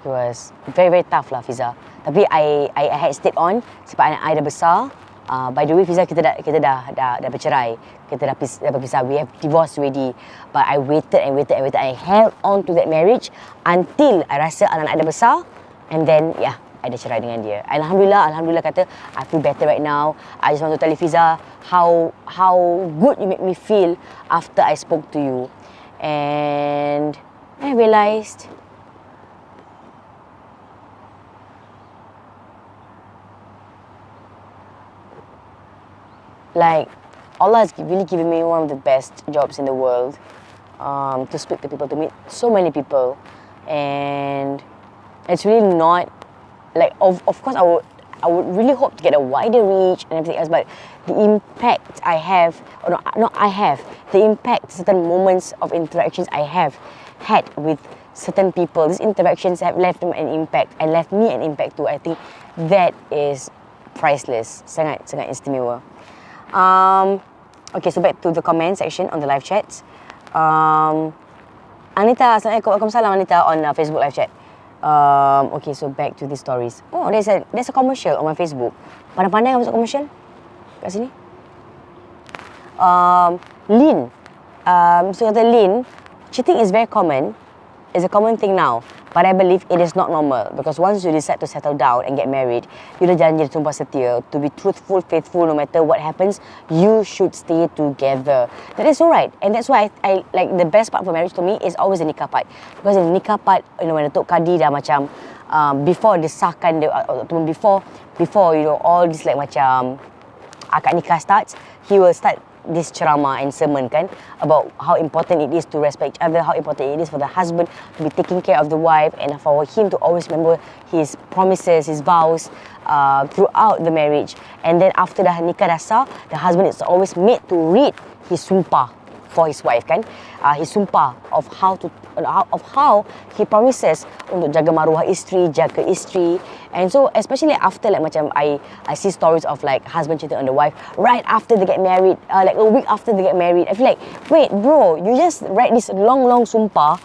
He was very tough lah, Fiza. Tapi I had stayed on sebab anak I dah besar. By the way, Fiza, kita dah bercerai. Kita dah berpisah. We have divorced already. But I waited and waited and waited. I held on to that marriage until I rasa anak-anak dah besar. And then, I dah cerai dengan dia. Alhamdulillah kata, I feel better right now. I just want to tell you, Fiza, how good you make me feel after I spoke to you. And I realised like Allah has really given me one of the best jobs in the world, to speak to people, to meet so many people. And it's really not like, of course I would really hope to get a wider reach and everything else, but the impact I have, the impact, certain moments of interactions I have had with certain people, these interactions have left them an impact and left me an impact too. I think that is priceless, sangat istimewa. Okay, so back to the comment section on the live chats. Anita, Waalaikumsalam Anita on Facebook live chat. Okay, so back to the stories. Oh, there's a commercial on my Facebook. Pandai-pandai kan masuk commercial kat sini. Lynn. So kata Lynn, cheating is very common. It's a common thing now. But I believe it is not normal. Because once you decide to settle down and get married, you dah janji sumpah setia to be truthful, faithful, no matter what happens, you should stay together. That is alright. And that's why I like the best part of marriage to me is always the nikah part. Because in the nikah part, when Datuk Kadi dah macam, before disahkan, ataupun before all this like macam akad nikah starts, he will start this ceramah and sermon kan about how important it is to respect each other, how important it is for the husband to be taking care of the wife, and for him to always remember his promises, his vows throughout the marriage. And then after dah nikah dah sah, the husband is always made to read his sumpah for his wife kan, his sumpah of how he promises untuk jaga maruah isteri, jaga isteri. And so especially after like macam I see stories of like husband cheating on the wife right after they get married, like a week after they get married. I feel like, wait bro, you just write this long sumpah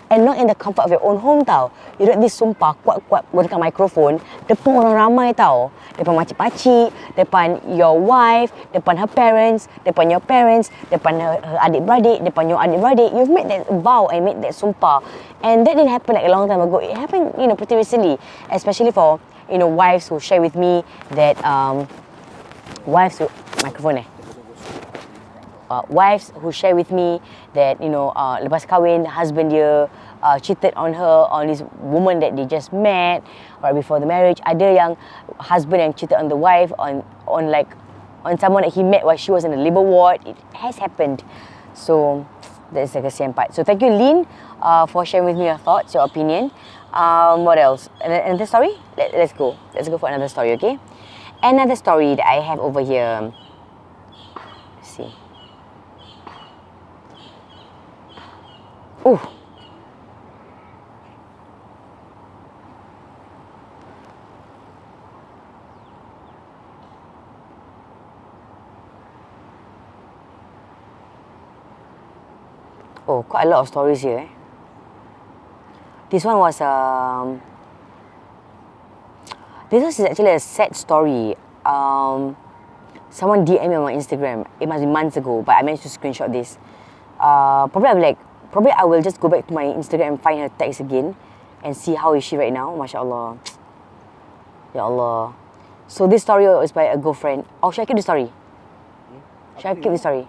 and not in the comfort of your own home tau. You write this sumpah kuat-kuat dekat mikrofon depan orang ramai tau, depan makcik-pakcik, depan your wife, depan her parents, depan your parents, depan her adik-beradik, depan your adik-beradik. You've made that vow and made that sumpah, and that didn't happen like a long time ago. It happened pretty recently, especially for wives who share with me that wives who wives who share with me that lepas kahwin husband dia cheated on her, on this woman that they just met right before the marriage. Ada yang husband yang cheated on the wife on someone that he met while she was in the labor ward. It has happened. So that's the kesian part. So thank you Lynn for sharing with me your thoughts, your opinion. What else? Another story? Let's go for another story, okay? Another story that I have over here. Let's see. Oh. Oh, quite a lot of stories here. This one was this is actually a sad story. Someone DM me on my Instagram. It must be months ago, but I managed to screenshot this. Probably I will just go back to my Instagram and find her text again and see how is she right now. MashaAllah. Ya Allah. So this story is by a girlfriend. Oh, should I keep the story? Should I keep the story?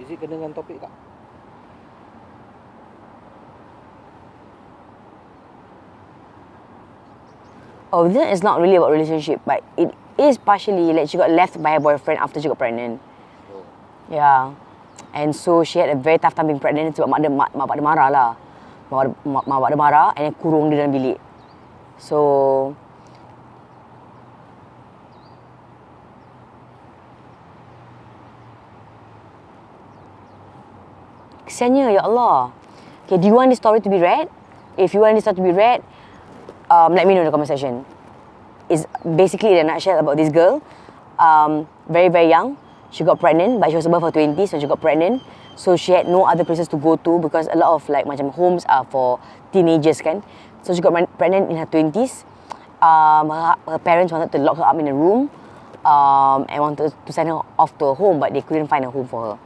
Is it kena dengan topik tak? Oh, this is not really about relationship, but it is partially like she got left by her boyfriend after she got pregnant. Oh. Yeah. And so she had a very tough time being pregnant sebab mak bapak dia marah lah. Mak bapak dia marah and then kurung dia dalam bilik. So kesiannya, ya Allah. Okay, do you want this story to be read? If you want this story to be read, let me know in the comment section. It's basically in a nutshell about this girl. Very, very young. She got pregnant, but she was above her 20s when she got pregnant. So she had no other places to go to because a lot of like macam homes are for teenagers kan. So she got pregnant in her 20s. Her parents wanted to lock her up in a room. and wanted to send her off to a home, but they couldn't find a home for her.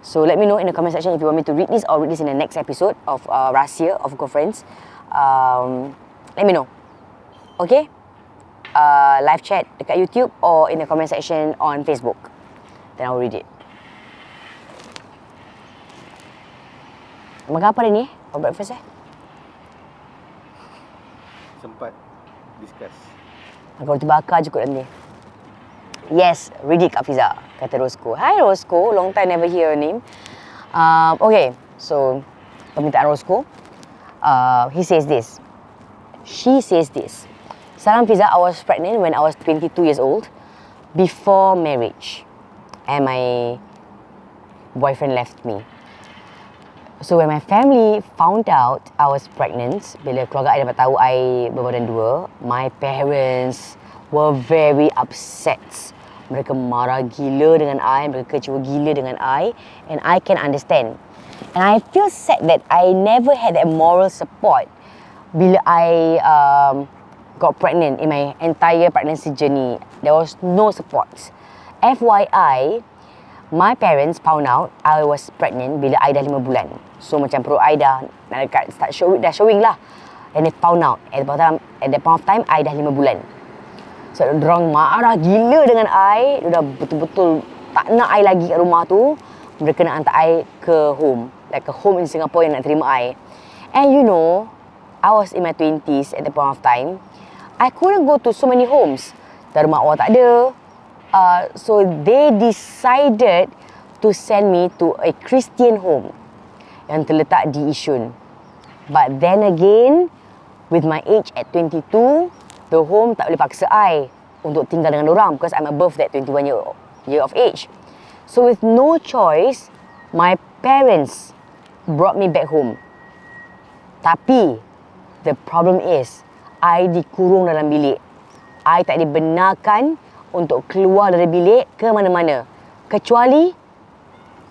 So let me know in the comment section if you want me to read this or read this in the next episode of Rahsia of Girlfriends. Let me know. Okay? Live chat dekat YouTube or in the comment section on Facebook. Then I will read it. Makan apa hari ni? For breakfast Sempat discuss. Makan roti bakar je kot nanti. Yes, read it Kak Fiza, kata Roscoe. Hi Roscoe, long time never hear your name. Okay, so permintaan Roscoe. He says this. She says this. Salam Fiza, I was pregnant when I was 22 years old before marriage. And my boyfriend left me. So when my family found out I was pregnant, bila keluarga I dapat tahu I berbadan dua, my parents were very upset. Mereka marah gila dengan I, mereka kecewa gila dengan I, and I can understand. And I feel sad that I never had that moral support bila I got pregnant in my entire pregnancy journey. There was no support. FYI, my parents found out I was pregnant bila I dah 5 bulan. So macam perut I dah nak dekat start showing lah. And they found out at that point of time I dah 5 bulan. So diorang marah gila dengan I. Dia dah betul-betul tak nak I lagi kat rumah tu. Mereka nak hantar I ke home, like a home in Singapore yang nak terima I. And you know, I was in my 20s at that point of time. I couldn't go to so many homes. Dan rumah awak tak ada. So they decided to send me to a Christian home yang terletak di Yishun. But then again, with my age at 22, the home tak boleh paksa I untuk tinggal dengan dorang because I'm above that 21 year of age. So with no choice, my parents brought me back home. Tapi, the problem is, I dikurung dalam bilik. I tak dibenarkan untuk keluar dari bilik ke mana-mana. Kecuali,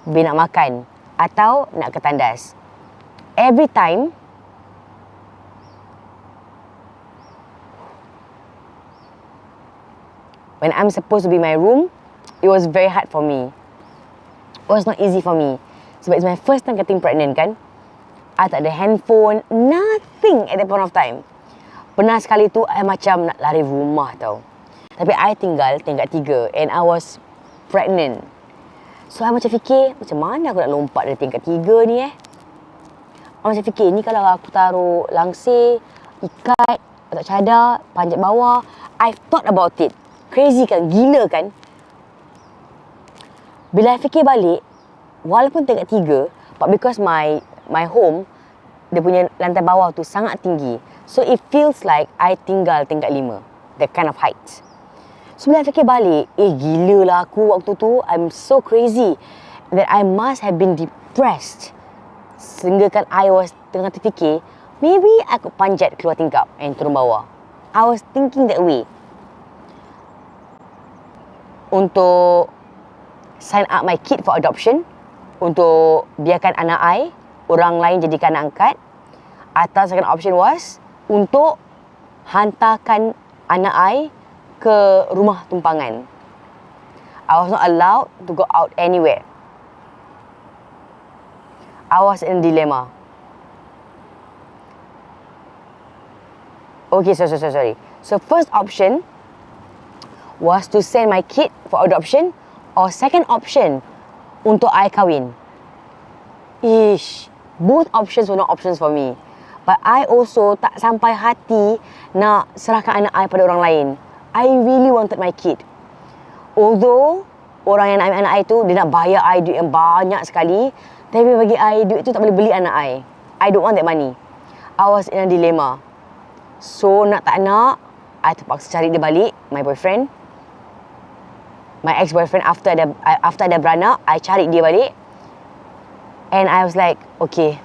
bila nak makan atau nak ke tandas. Every time, when I'm supposed to be in my room, it was very hard for me. It was not easy for me. Sebab it's my first time getting pregnant kan. I tak ada handphone, nothing at that point of time. Pernah sekali tu, I macam nak lari rumah tau. Tapi I tinggal tingkat 3 and I was pregnant. So I macam fikir, macam mana aku nak lompat dari tingkat 3 ni I macam fikir, ni kalau aku taruh langsir, ikat, letak cadar, panjat bawah. I thought about it. Crazy kan? Gila kan? Bila I fikir balik, walaupun tingkat 3, but because my home, dia punya lantai bawah tu sangat tinggi. So it feels like I tinggal tingkat 5. That kind of height. So bila I fikir balik, gila lah aku waktu tu. I'm so crazy that I must have been depressed. Sehingga kan I was tengah terfikir, maybe aku panjat keluar tingkap and turun bawah. I was thinking that way. Untuk sign up my kid for adoption, untuk biarkan anak I, orang lain jadikan anak angkat. Atau second option was untuk hantarkan anak I ke rumah tumpangan. I was not allowed to go out anywhere. I was in dilemma. Okay, sorry. So first option was to send my kid for adoption, or second option untuk I kahwin. Both options were not options for me. But I also tak sampai hati nak serahkan anak I pada orang lain. I really wanted my kid. Although orang yang nak ambil anak I tu, dia nak bayar I duit yang banyak sekali, tapi bagi I, duit tu tak boleh beli anak I. I don't want that money. I was in a dilemma. So nak tak nak, I terpaksa cari dia balik, my boyfriend. My ex-boyfriend after ada beranak, I cari dia balik. And I was like, okay,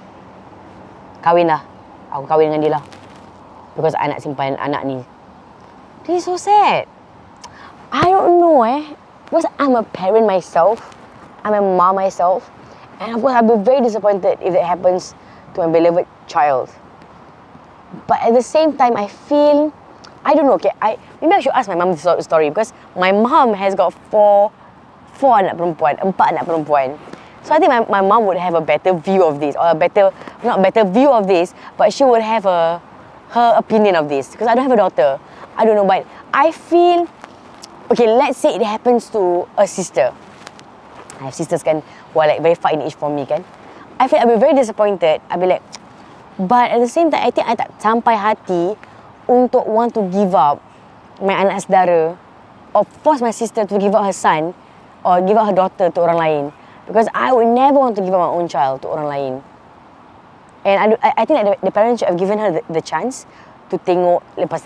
kahwin lah. Aku kahwin dengan dia lah. Because I nak simpan anak ni. This is so sad. I don't know because I'm a parent myself. I'm a mom myself. And of course I'll be very disappointed if that happens to my beloved child. But at the same time, I feel I don't know, okay, maybe I should ask my mum this story because my mum has got four anak perempuan, 4 anak perempuan. So I think my mum would have a better view of this, or not better view of this, but she would have her opinion of this. Because I don't have a daughter. I don't know, but I feel, okay, let's say it happens to a sister. I have sisters kan, who are like very far in age from me kan. I feel I'll be very disappointed. I'll be like, but at the same time, I think I tak sampai hati untuk want to give up my anak saudara or force my sister to give up her son or give up her daughter to orang lain. Because I would never want to give up my own child to orang lain. And I think that the parents should have given her the chance to tengok lepas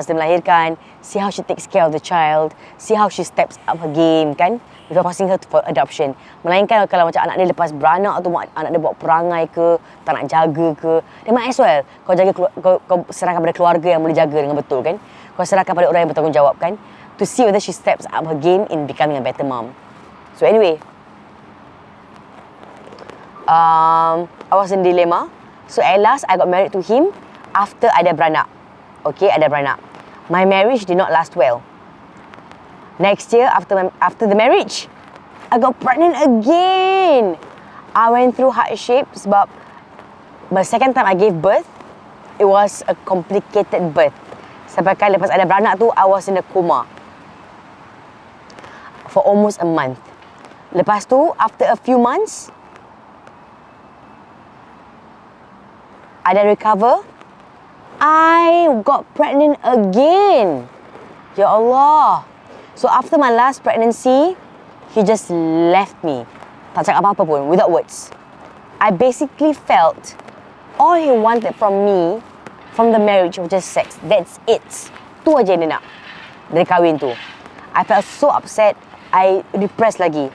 dia melahirkan, see how she takes care of the child, see how she steps up her game kan, before passing her for adoption. Melainkan kalau macam anak dia lepas beranak tu, anak dia buat perangai ke, tak nak jaga ke, then might as well kau jaga, kau serahkan pada keluarga yang boleh jaga dengan betul kan. Kau serahkan pada orang yang bertanggungjawab kan, to see whether she steps up her game in becoming a better mom. So anyway, I was in dilemma. So at last I got married to him after I dah beranak. Okay, I dah beranak. My marriage did not last well. Next year, after the marriage, I got pregnant again. I went through hardship sebab the second time I gave birth, it was a complicated birth. Sampai kan lepas I dah beranak tu, I was in a coma for almost a month. Lepas tu, after a few months, I dah recover. I got pregnant again. Ya Allah. So after my last pregnancy, he just left me. Tak cakap apa-apa pun, without words. I basically felt all he wanted from me, from the marriage, was just sex. That's it. Tu aja yang dia nak dari kahwin tu. I felt so upset. I depressed lagi.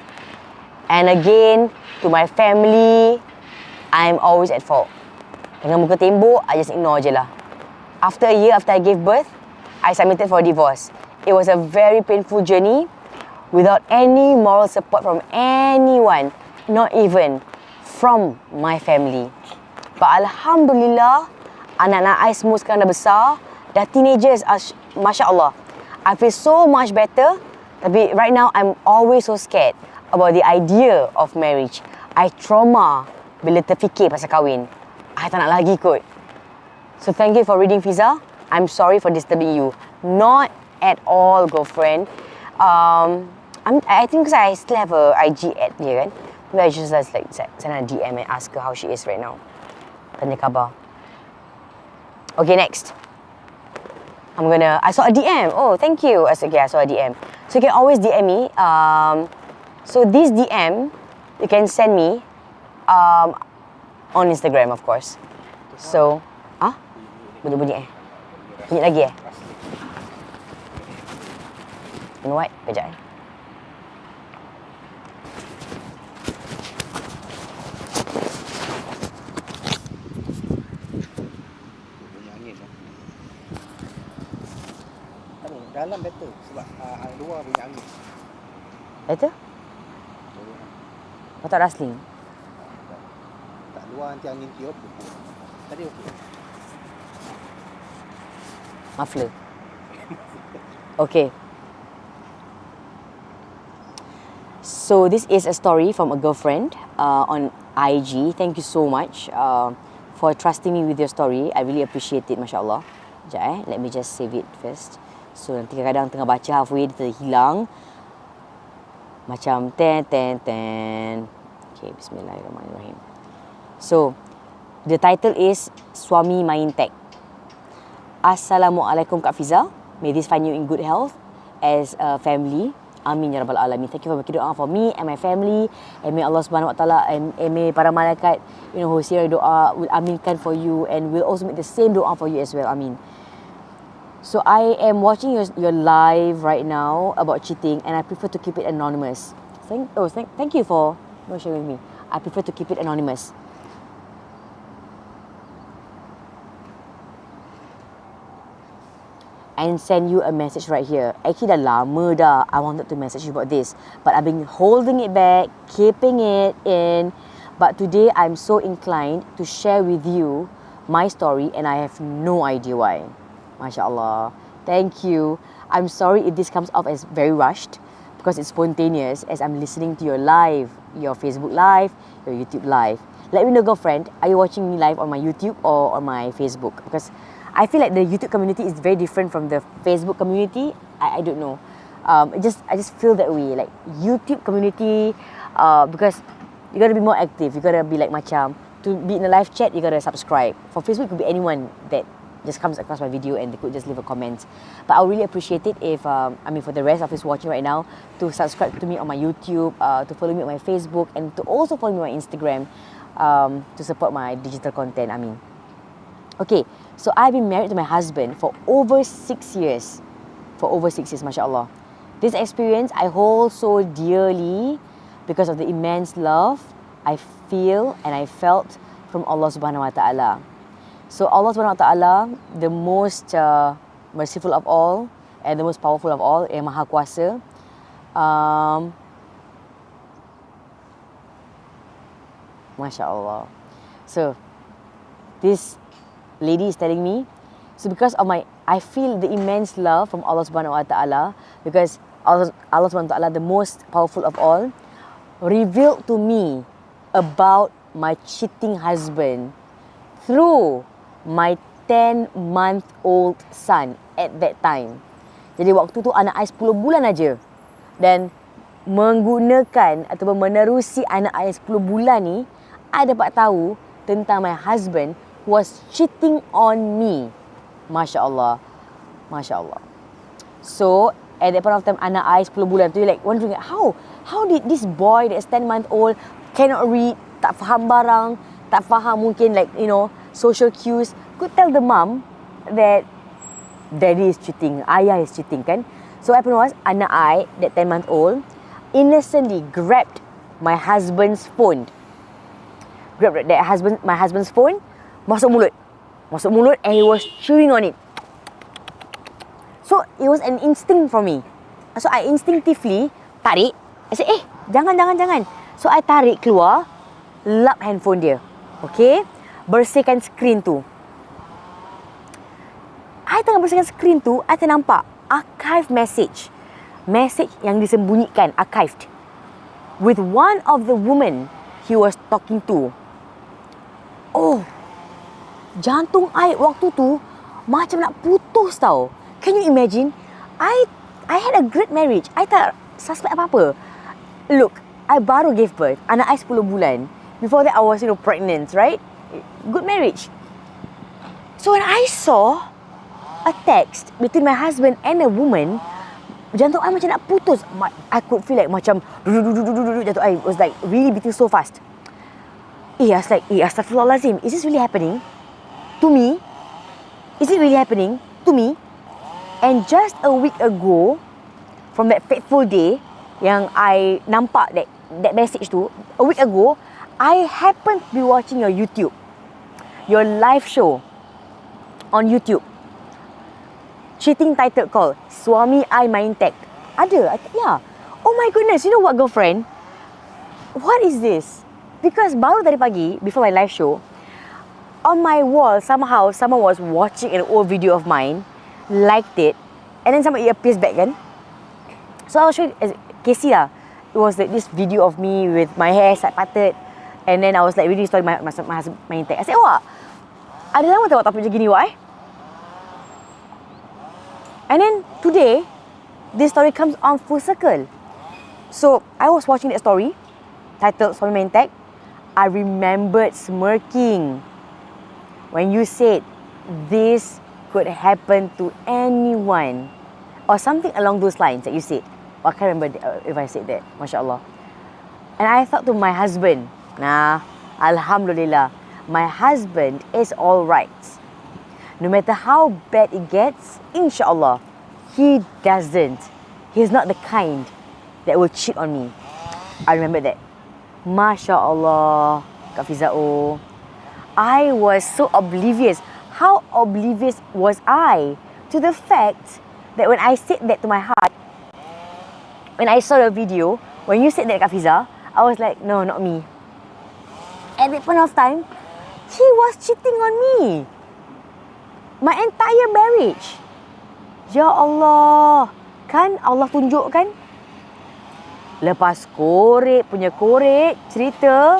And again, to my family, I'm always at fault. Dengan muka tembok, I just ignore je lah. After a year after I gave birth, I submitted for divorce. It was a very painful journey without any moral support from anyone, not even from my family. But Alhamdulillah, anak-anak I semua sekarang dah besar, dah teenagers, Masya Allah. I feel so much better, tapi right now I'm always so scared about the idea of marriage. I trauma bila terfikir pasal kahwin. I tak nak lagi kot. So thank you for reading, Fiza. I'm sorry for disturbing you. Not at all, girlfriend. I think because I still have a IG ad here kan. Maybe I just like send her a DM and ask her how she is right now. Tanya khabar. Okay, next. I saw a DM. Oh, thank you. Okay, I saw a DM. So you can always DM me. So this DM, you can send me on Instagram, of course. So, bunyi-bunyi bunyi lagi You know what? Kejap Bunyi angin lah. Dalam better sebab luar bunyi angin. Betul? Kau tak rustling? Tak luar nanti angin tiup. Tadi okey. Muffler. Okay. So this is a story from a girlfriend on IG. Thank you so much for trusting me with your story. I really appreciate it, Masya Allah. Sekejap let me just save it first. So nanti kadang-kadang tengah baca halfway dia terhilang. Macam ten. Okay, bismillahirrahmanirrahim. So, the title is Suami Main Tek. Assalamualaikum Kak Fiza. May this find you in good health as a family. Amin ya rabbal alamin. Thank you for making doa for me and my family. And may Allah Subhanahu wa taala and may para malaikat who hear doa will aminkan for you and will also make the same doa for you as well. Amin. So I am watching your live right now about cheating and I prefer to keep it anonymous. Thank you for sharing with me. I prefer to keep it anonymous. And send you a message right here. Actually dah lama dah I wanted to message you about this, but I've been holding it back, keeping it in. But today I'm so inclined to share with you my story and I have no idea why. Masya Allah. Thank you. I'm sorry if this comes off as very rushed because it's spontaneous as I'm listening to your live, your Facebook live, your YouTube live. Let me know, girlfriend, are you watching me live on my YouTube or on my Facebook? Because I feel like the YouTube community is very different from the Facebook community. I don't know. I just feel that way. Like YouTube community, because you gotta be more active. You gotta be like macam, to be in a live chat, you gotta subscribe. For Facebook, it could be anyone that just comes across my video and they could just leave a comment. But I would really appreciate it if, for the rest of us watching right now, to subscribe to me on my YouTube, to follow me on my Facebook, and to also follow me on my Instagram, to support my digital content, Okay, so I've been married to my husband for over 6 years. Mashallah. This experience I hold so dearly because of the immense love I feel and I felt from Allah Subhanahu Wa Taala. So Allah Subhanahu Wa Taala, the most merciful of all and the most powerful of all, yang Maha Kuasa. Masya Allah. So this lady is telling me, so because of I feel the immense love from Allah Subhanahu Wa Taala, because Allah Subhanahu Wa Taala, the most powerful of all, revealed to me about my cheating husband through my 10-month-old son at that time. Jadi waktu tu anak I 10 bulan aja, dan menggunakan ataupun menerusi anak I 10 bulan ni, I dapat tahu tentang my husband was cheating on me. Masya Allah. Masya Allah. So, at that point of time, anak I 10 bulan tu, like wondering, how did this boy that's 10-month-old cannot read, tak faham barang, tak faham mungkin like, social cues, could tell the mom that daddy is cheating, ayah is cheating, kan? So what happened was, anak I, that 10-month-old, innocently grabbed my husband's phone. Grabbed my husband's phone, masuk mulut, and he was chewing on it. So it was an instinct for me. So I instinctively tarik. I said, jangan. So I tarik keluar, lap handphone dia. Okay, bersihkan skrin tu. I tengah bersihkan skrin tu, I ternampak archive message yang disembunyikan, archived, with one of the women he was talking to. Oh, jantung I waktu tu macam nak putus tau. Can you imagine? I had a great marriage. I tak suspect apa-apa. Look, I baru gave birth. Anak I 10 bulan. Before that, I was, pregnant, right? Good marriage. So when I saw a text between my husband and a woman, jantung I macam nak putus. I could feel like macam jantung I was like really beating so fast. I was like, astaghfirullahalazim, is this really happening to me? Is it really happening to me? And just a week ago, from that fateful day yang I nampak that message tu, a week ago, I happened to be watching your YouTube, your live show on YouTube. Cheating title called Suami I Main Tag. Ada? Yeah. Oh my goodness, you know what, girlfriend? What is this? Because baru tadi pagi, before my live show, on my wall, somehow, someone was watching an old video of mine, liked it, and then somebody appears back, kan? So I was showing Casey lah. It was like this video of me with my hair side parted, and then I was like reading story my husband main tag. I said, wah, ada lama tengok topik macam gini, wah. And then today, this story comes on full circle. So I was watching that story, titled Suami Main Tag. I remembered smirking when you said this could happen to anyone, or something along those lines that you said. I can't remember if I said that. Masya Allah. And I thought to my husband, Alhamdulillah, my husband is all right. No matter how bad it gets, insyaAllah, he doesn't. He's not the kind that will cheat on me. I remember that. Masya Allah, Kak Fiza. I was so oblivious. How oblivious was I to the fact that when I said that to my heart, when I saw the video, when you said that, Kak Fiza, I was like, no, not me. At that point of time, he was cheating on me. My entire marriage. Ya Allah. Kan Allah tunjuk kan? Lepas korek cerita,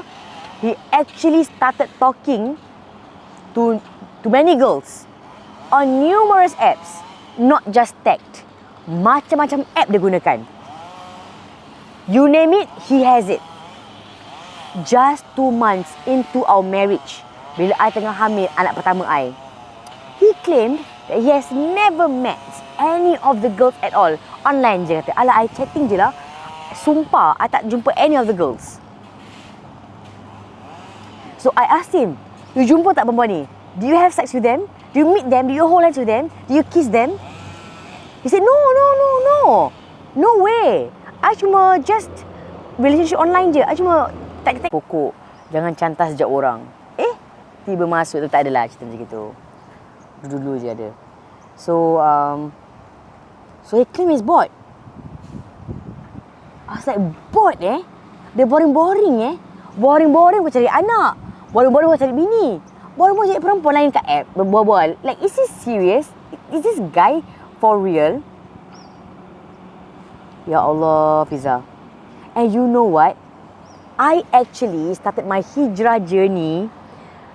he actually started talking to many girls on numerous apps, not just text. Macam-macam app dia gunakan. You name it, he has it. Just 2 months into our marriage, bila I tengah hamil anak pertama I, he claimed that he has never met any of the girls at all. Online je kata. Alah, I chatting je lah. Sumpah, I tak jumpa any of the girls. So I asked him, you jumpa tak perempuan ni? Do you have sex with them? Do you meet them? Do you hold hands with them? Do you kiss them? He said, no. No way. I cuma just relationship online je. I cuma tak pokok. Jangan cantas sejak orang. Tiba masuk tu tak adalah cerita macam gitu. Dulu je ada. So he claimed he's bored. I was like, bored Dia boring-boring Boring-boring pun cari anak. Boring-boring pun cari bini. Boring-boring cari perempuan lain kat app. Berbual. Like, is this serious? Is this guy for real? Ya Allah, Fiza. And you know what? I actually started my hijrah journey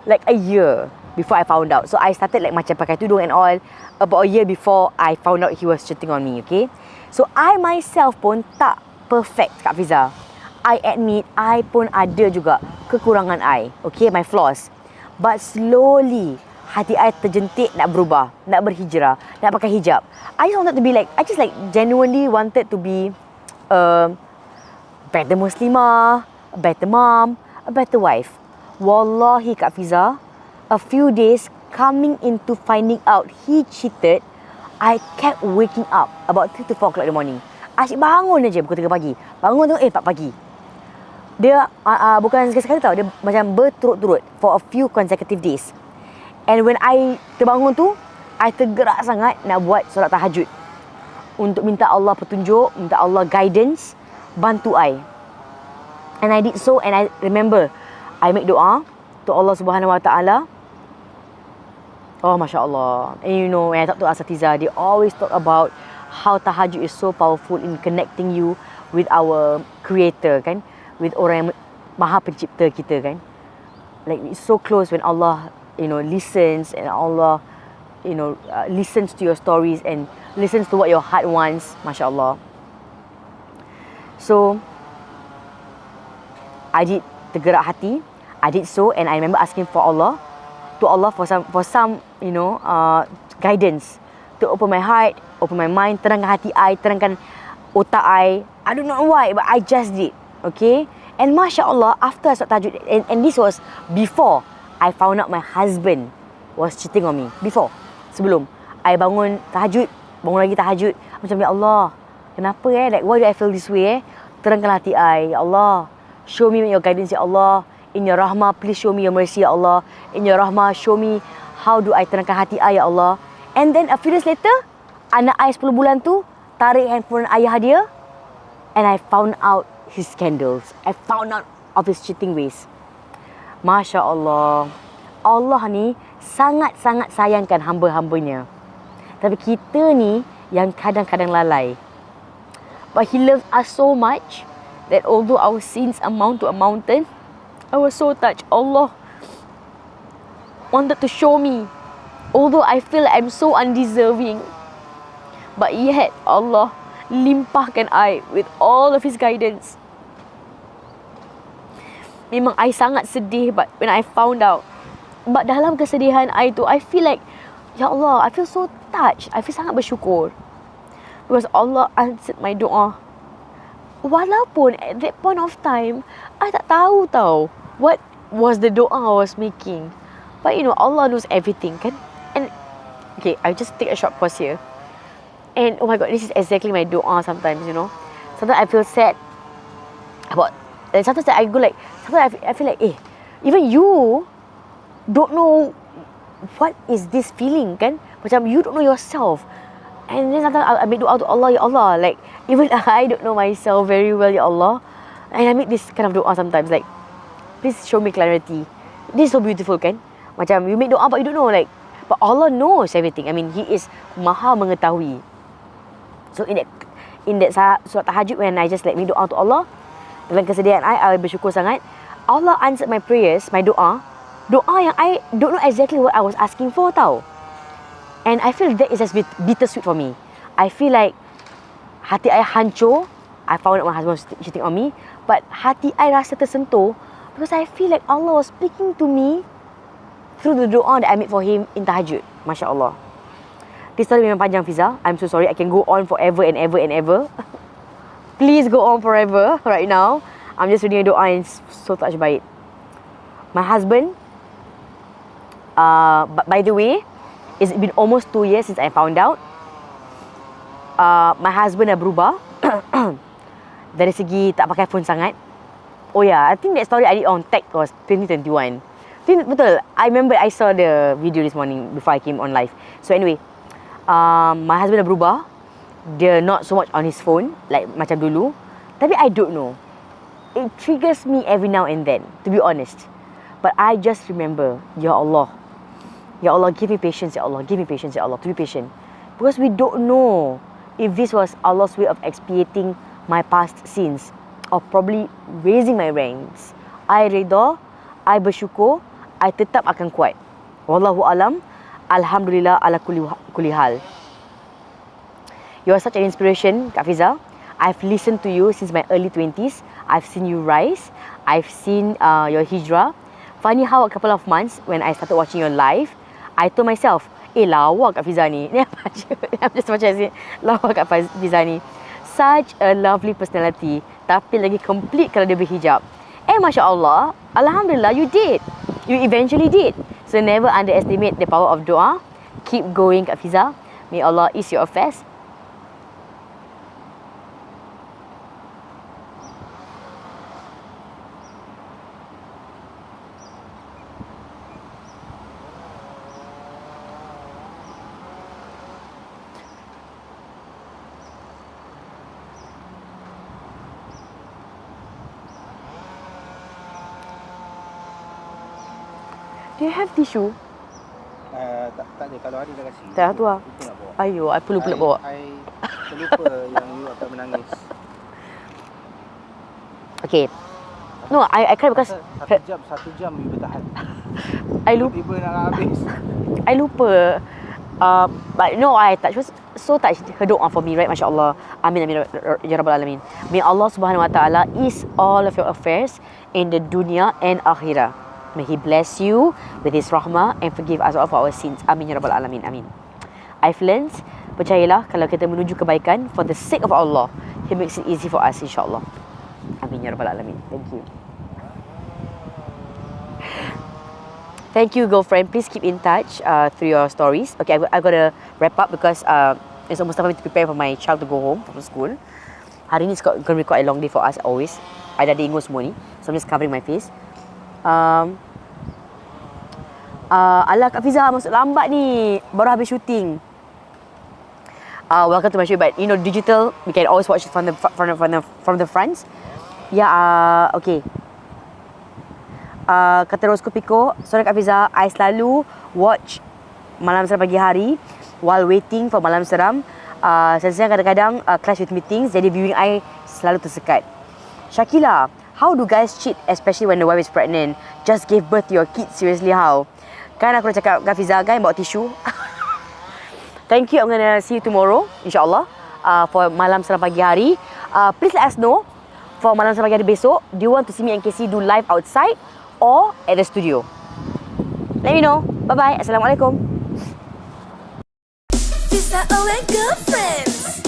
like a year before I found out. So I started like macam pakai tudung and all about a year before I found out he was cheating on me, okay? So I myself pun tak perfect, Kak Fiza. I admit, I pun ada juga kekurangan I, okay? My flaws. But slowly, hati I terjentik nak berubah, nak berhijrah, nak pakai hijab. I just wanted to be like, I just like genuinely wanted to be a better Muslimah, a better mom, a better wife. Wallahi, Kak Fiza, a few days coming into finding out he cheated, I kept waking up about 3 to 4 o'clock in the morning. Asyik bangun aja pukul 3 pagi. Bangun tu 4 pagi. Dia bukan sekali-sekali tau. Dia macam berturut-turut for a few consecutive days. And when I terbangun tu, I tergerak sangat nak buat solat tahajud. Untuk minta Allah petunjuk, minta Allah guidance, bantu I. And I did so, and I remember, I make doa to Allah Subhanahu Wa Taala. Oh, Masya Allah. And you know, when I talk to Asatiza, they always talk about how tahajud is so powerful in connecting you with our creator, kan? With orang yang maha pencipta kita, kan? Like, it's so close when Allah, you know, listens, and Allah, you know, listens to your stories and listens to what your heart wants. Masya Allah. So, I did tergerak hati. I did so, and I remember asking for Allah, for some, you know, guidance to open my heart, open my mind, terangkan hati I, terangkan otak I. I don't know why, but I just did. Okay? And Masya Allah, after I started tahajud, and this was before I found out my husband was cheating on me. Before. Sebelum. I bangun tahajud, bangun lagi tahajud. Macam, ya Allah, kenapa like, why do I feel this way Terangkan hati I, ya Allah. Show me your guidance, ya Allah. In your rahmah, please show me your mercy, ya Allah. In your rahmah, show me how do I terangkan hati I, ya Allah. And then a few days later, anak I 10 bulan tu tarik handphone ayah dia, and I found out his scandals. I found out of his cheating ways. Masya Allah. Allah ni sangat-sangat sayangkan hamba-hambanya. Tapi kita ni yang kadang-kadang lalai. But He loves us so much that although our sins amount to a mountain, I was so touched. Allah wanted to show me, although I feel like I'm so undeserving, but yet Allah limpahkan I with all of His guidance. Memang I sangat sedih, but when I found out, but dalam kesedihan I tu, I feel like, ya Allah, I feel so touched. I feel sangat bersyukur because Allah answered my doa. Walaupun at that point of time, I tak tahu tau what was the doa I was making. But you know, Allah knows everything, kan? And okay, I'll just take a short pause here. And oh my God, this is exactly my doa sometimes, you know. Sometimes I feel sad about, and sometimes I go like, sometimes I feel like, even you don't know what is this feeling, kan? Macam you don't know yourself. And then sometimes I make doa to Allah, ya Allah, like even I don't know myself very well, ya Allah. And I make this kind of doa sometimes, like, please show me clarity. This is so beautiful, kan? Macam you make doa but you don't know, like, But Allah knows everything. I mean, He is maha mengetahui. So in that surat tahajud, when I just make doa to Allah, dalam kesedihan I bersyukur sangat. Allah answered my prayers, my doa yang I don't know exactly what I was asking for tau. And I feel that is just bittersweet for me. I feel like hati I hancur. I found out my husband was cheating on me. But hati I rasa tersentuh because I feel like Allah was speaking to me through the doa that I made for him in tahajud. Masya Allah. This story memang panjang, Fiza. I'm so sorry. I can go on forever and ever and ever. Please go on forever right now. I'm just reading a doa and so touched by it. My husband, by the way, it's been almost 2 years since I found out. My husband dah berubah. Dari segi tak pakai phone sangat. Oh yeah, I think that story I did on tech was 2021. Betul. I remember I saw the video this morning before I came on live. So anyway, my husband dah berubah. Dia not so much on his phone like macam dulu. Tapi I don't know. It triggers me every now and then, to be honest. But I just remember, Ya Allah, give me patience, Ya Allah, give me patience, Ya Allah, to be patient. Because we don't know if this was Allah's way of expiating my past sins or probably raising my ranks. I redha, I bersyukur, I tetap akan kuat. Wallahu alam. Alhamdulillah ala kulli hal. You are such an inspiration, Kak Fiza. I've listened to you since my early 20s. I've seen you rise. I've seen your hijrah. Funny how a couple of months when I started watching your live, I told myself, lawa Kak Fiza ni. I'm just macam say, lawa Kak Fiza ni. Such a lovely personality. Tapi lagi complete kalau dia berhijab. Masya Allah, Alhamdulillah, you did. You eventually did. So never underestimate the power of doa. Keep going, Kak Fiza. May Allah ease your affairs. Do you have tissue? Tak ada. Kalau ada dah kasi. Tak tu lah. Lupa nak bawa. Ayo, I perlu pula bawa. I terlupa yang you akan menangis. Okay. No, I cry because... Satu jam you bertahan. I lupa. Tiba-tiba nak habis. I lupa. But no, I touched. Was so touched. Her doa for me, right? Masya Allah. Amin, amin, ya Rabbal Alamin. May Allah Subhanahu Wa Taala ease all of your affairs in the dunya and akhirah. May He bless you with His rahmah and forgive us all for our sins. Amin ya Rabbal Alamin. Amin. I've learned, percayalah, kalau kita menuju kebaikan for the sake of Allah, He makes it easy for us, insyaAllah. Amin ya Rabbal Alamin. Thank you. Thank you, girlfriend. Please keep in touch through your stories. Okay, I've got to wrap up because it's almost time to prepare for my child to go home from school. Hari ni it's going to be quite a long day for us always. I dah dengur semua ni. So I'm just covering my face. Alah Kak Fiza masuk lambat ni, baru habis shooting. Welcome to my show, but you know digital we can always watch it from the fronts. Yeah, okay. Kata Rosco Pico, sorry Kak Fiza, I selalu watch Malam Seram Pagi Hari while waiting for Malam Seram. Saya kadang-kadang clash with meetings, jadi viewing I selalu tersekat. Shakila, how do guys cheat, especially when the wife is pregnant? Just gave birth to your kids, seriously how? Kan aku dah cakap Kak Fiza, guys bawa tisu. Thank you, I'm gonna see you tomorrow, insyaAllah, for Malam Seram Pagi Hari. Please let us know, for Malam Seram Pagi Hari besok, do you want to see me and Casey do live outside or at the studio? Let me know. Bye-bye. Assalamualaikum. Fiza and girlfriends.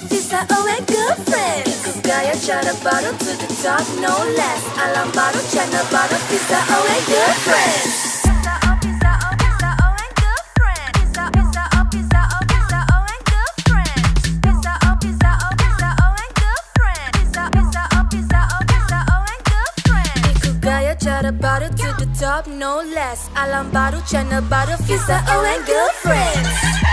Fiza and girlfriends. Ikut gaya cara baru to the top, no less. Alam baru, channel baru. Fiza and girlfriends. Cara baru to the top, no less. Alam baru, channel baru. Fiza and girlfriends.